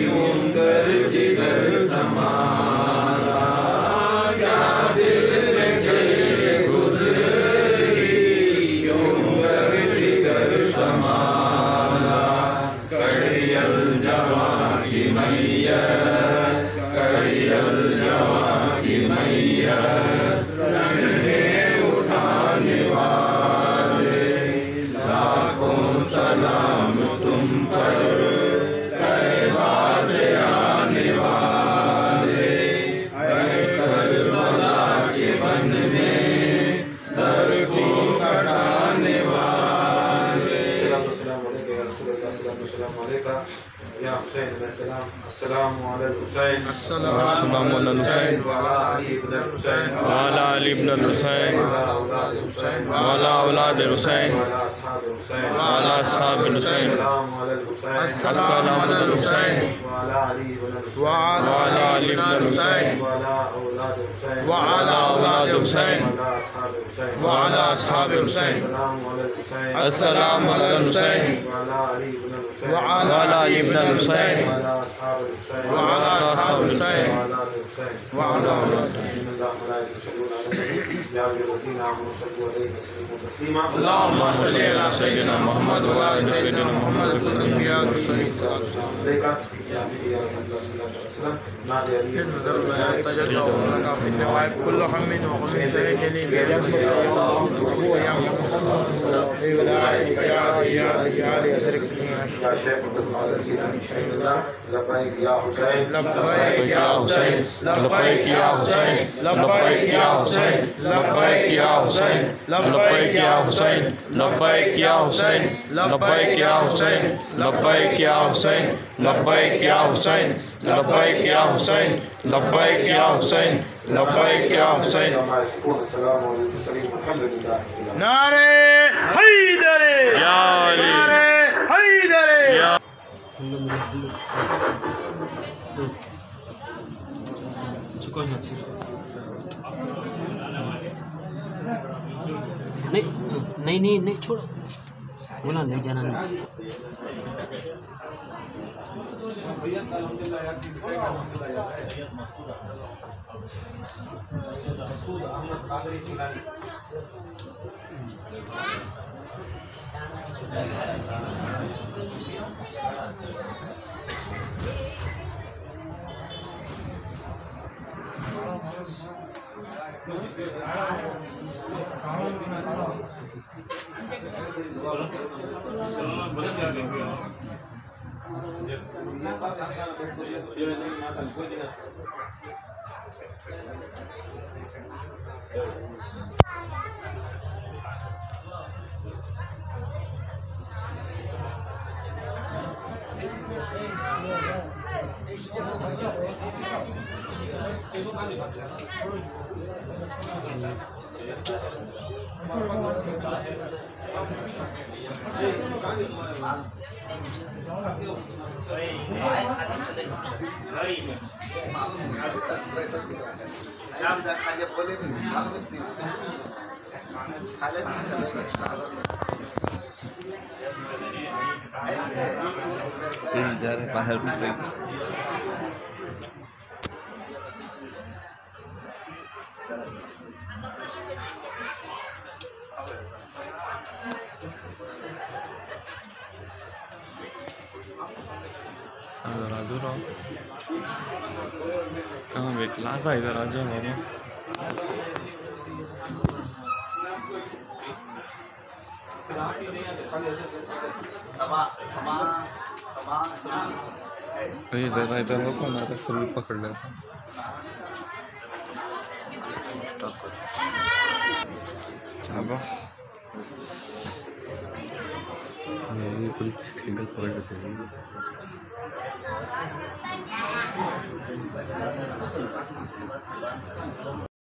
उंगर जिगर समारा, क्या दिल पे तेरे गुज़री उंगर जिगर समारा, कड़ियल जवां की मैया, कड़ियल जवां की मैया, रंगे उठाने वाले, लाखों सलाम तुम पर तैबा से आने वाले, करबला के बन में सर को कटाने वाले। या हुसैन अलैहिस्सलाम, अस्सलामु अलल हुसैन, अस्सलामु अलल हुसैन, वाला अली इब्न हुसैन, वाला अली इब्न हुसैन, वाला औलाद हुसैन, वाला औलाद हुसैन, वाला असहाब हुसैन, वाला असहाब हुसैन, अस्सलामु अलल हुसैन, अस्सलामु अलल हुसैन, वाला अली इब्न हुसैन, वाला अली इब्न हुसैन, वाला औलाद हुसैन, वाला औलाद हुसैन, वाला असहाब हुसैन, वाला असहाब हुसैन, अस्सलामु अलल हुसैन, अस्सलामु अलल हुसैन, वाला अली इब्न हुसैन, वाला अली इब्न हुसैन, वाला असहाब हुसैन, वाला असहाब हुसैन, वाला हुसैन, हुसैन व अला हुसैन अल्लाहुम्मा सल्ली अला सय्यिदिना मुहम्मद व अला सय्यिदिना मुहम्मद अल-अंबिया व लब्बैक या हुसैन लब्बैक या हुसैन लब्बैक या हुसैन लब्बैक या हुसैन लब्बैक या हुसैन लब्बैक या हुसैन लब्बैक या हुसैन लब्बैक या हुसैन लब्बैक या हुसैन लब्बैक या हुसैन लब्बैक या हुसैन लब्बैक या हुसैन लब्बैक या हुसैन। नारे हैदर या अली नारे हैदर या नहीं छोड़ो बोला नहीं जाना नहीं। बाहर राजू राव कहाँ बैठला था इधर राजू मामा इधर लोग ना फुल पकड़ लेता अब ये पूरी सिंगल पकड़ लेते हैं।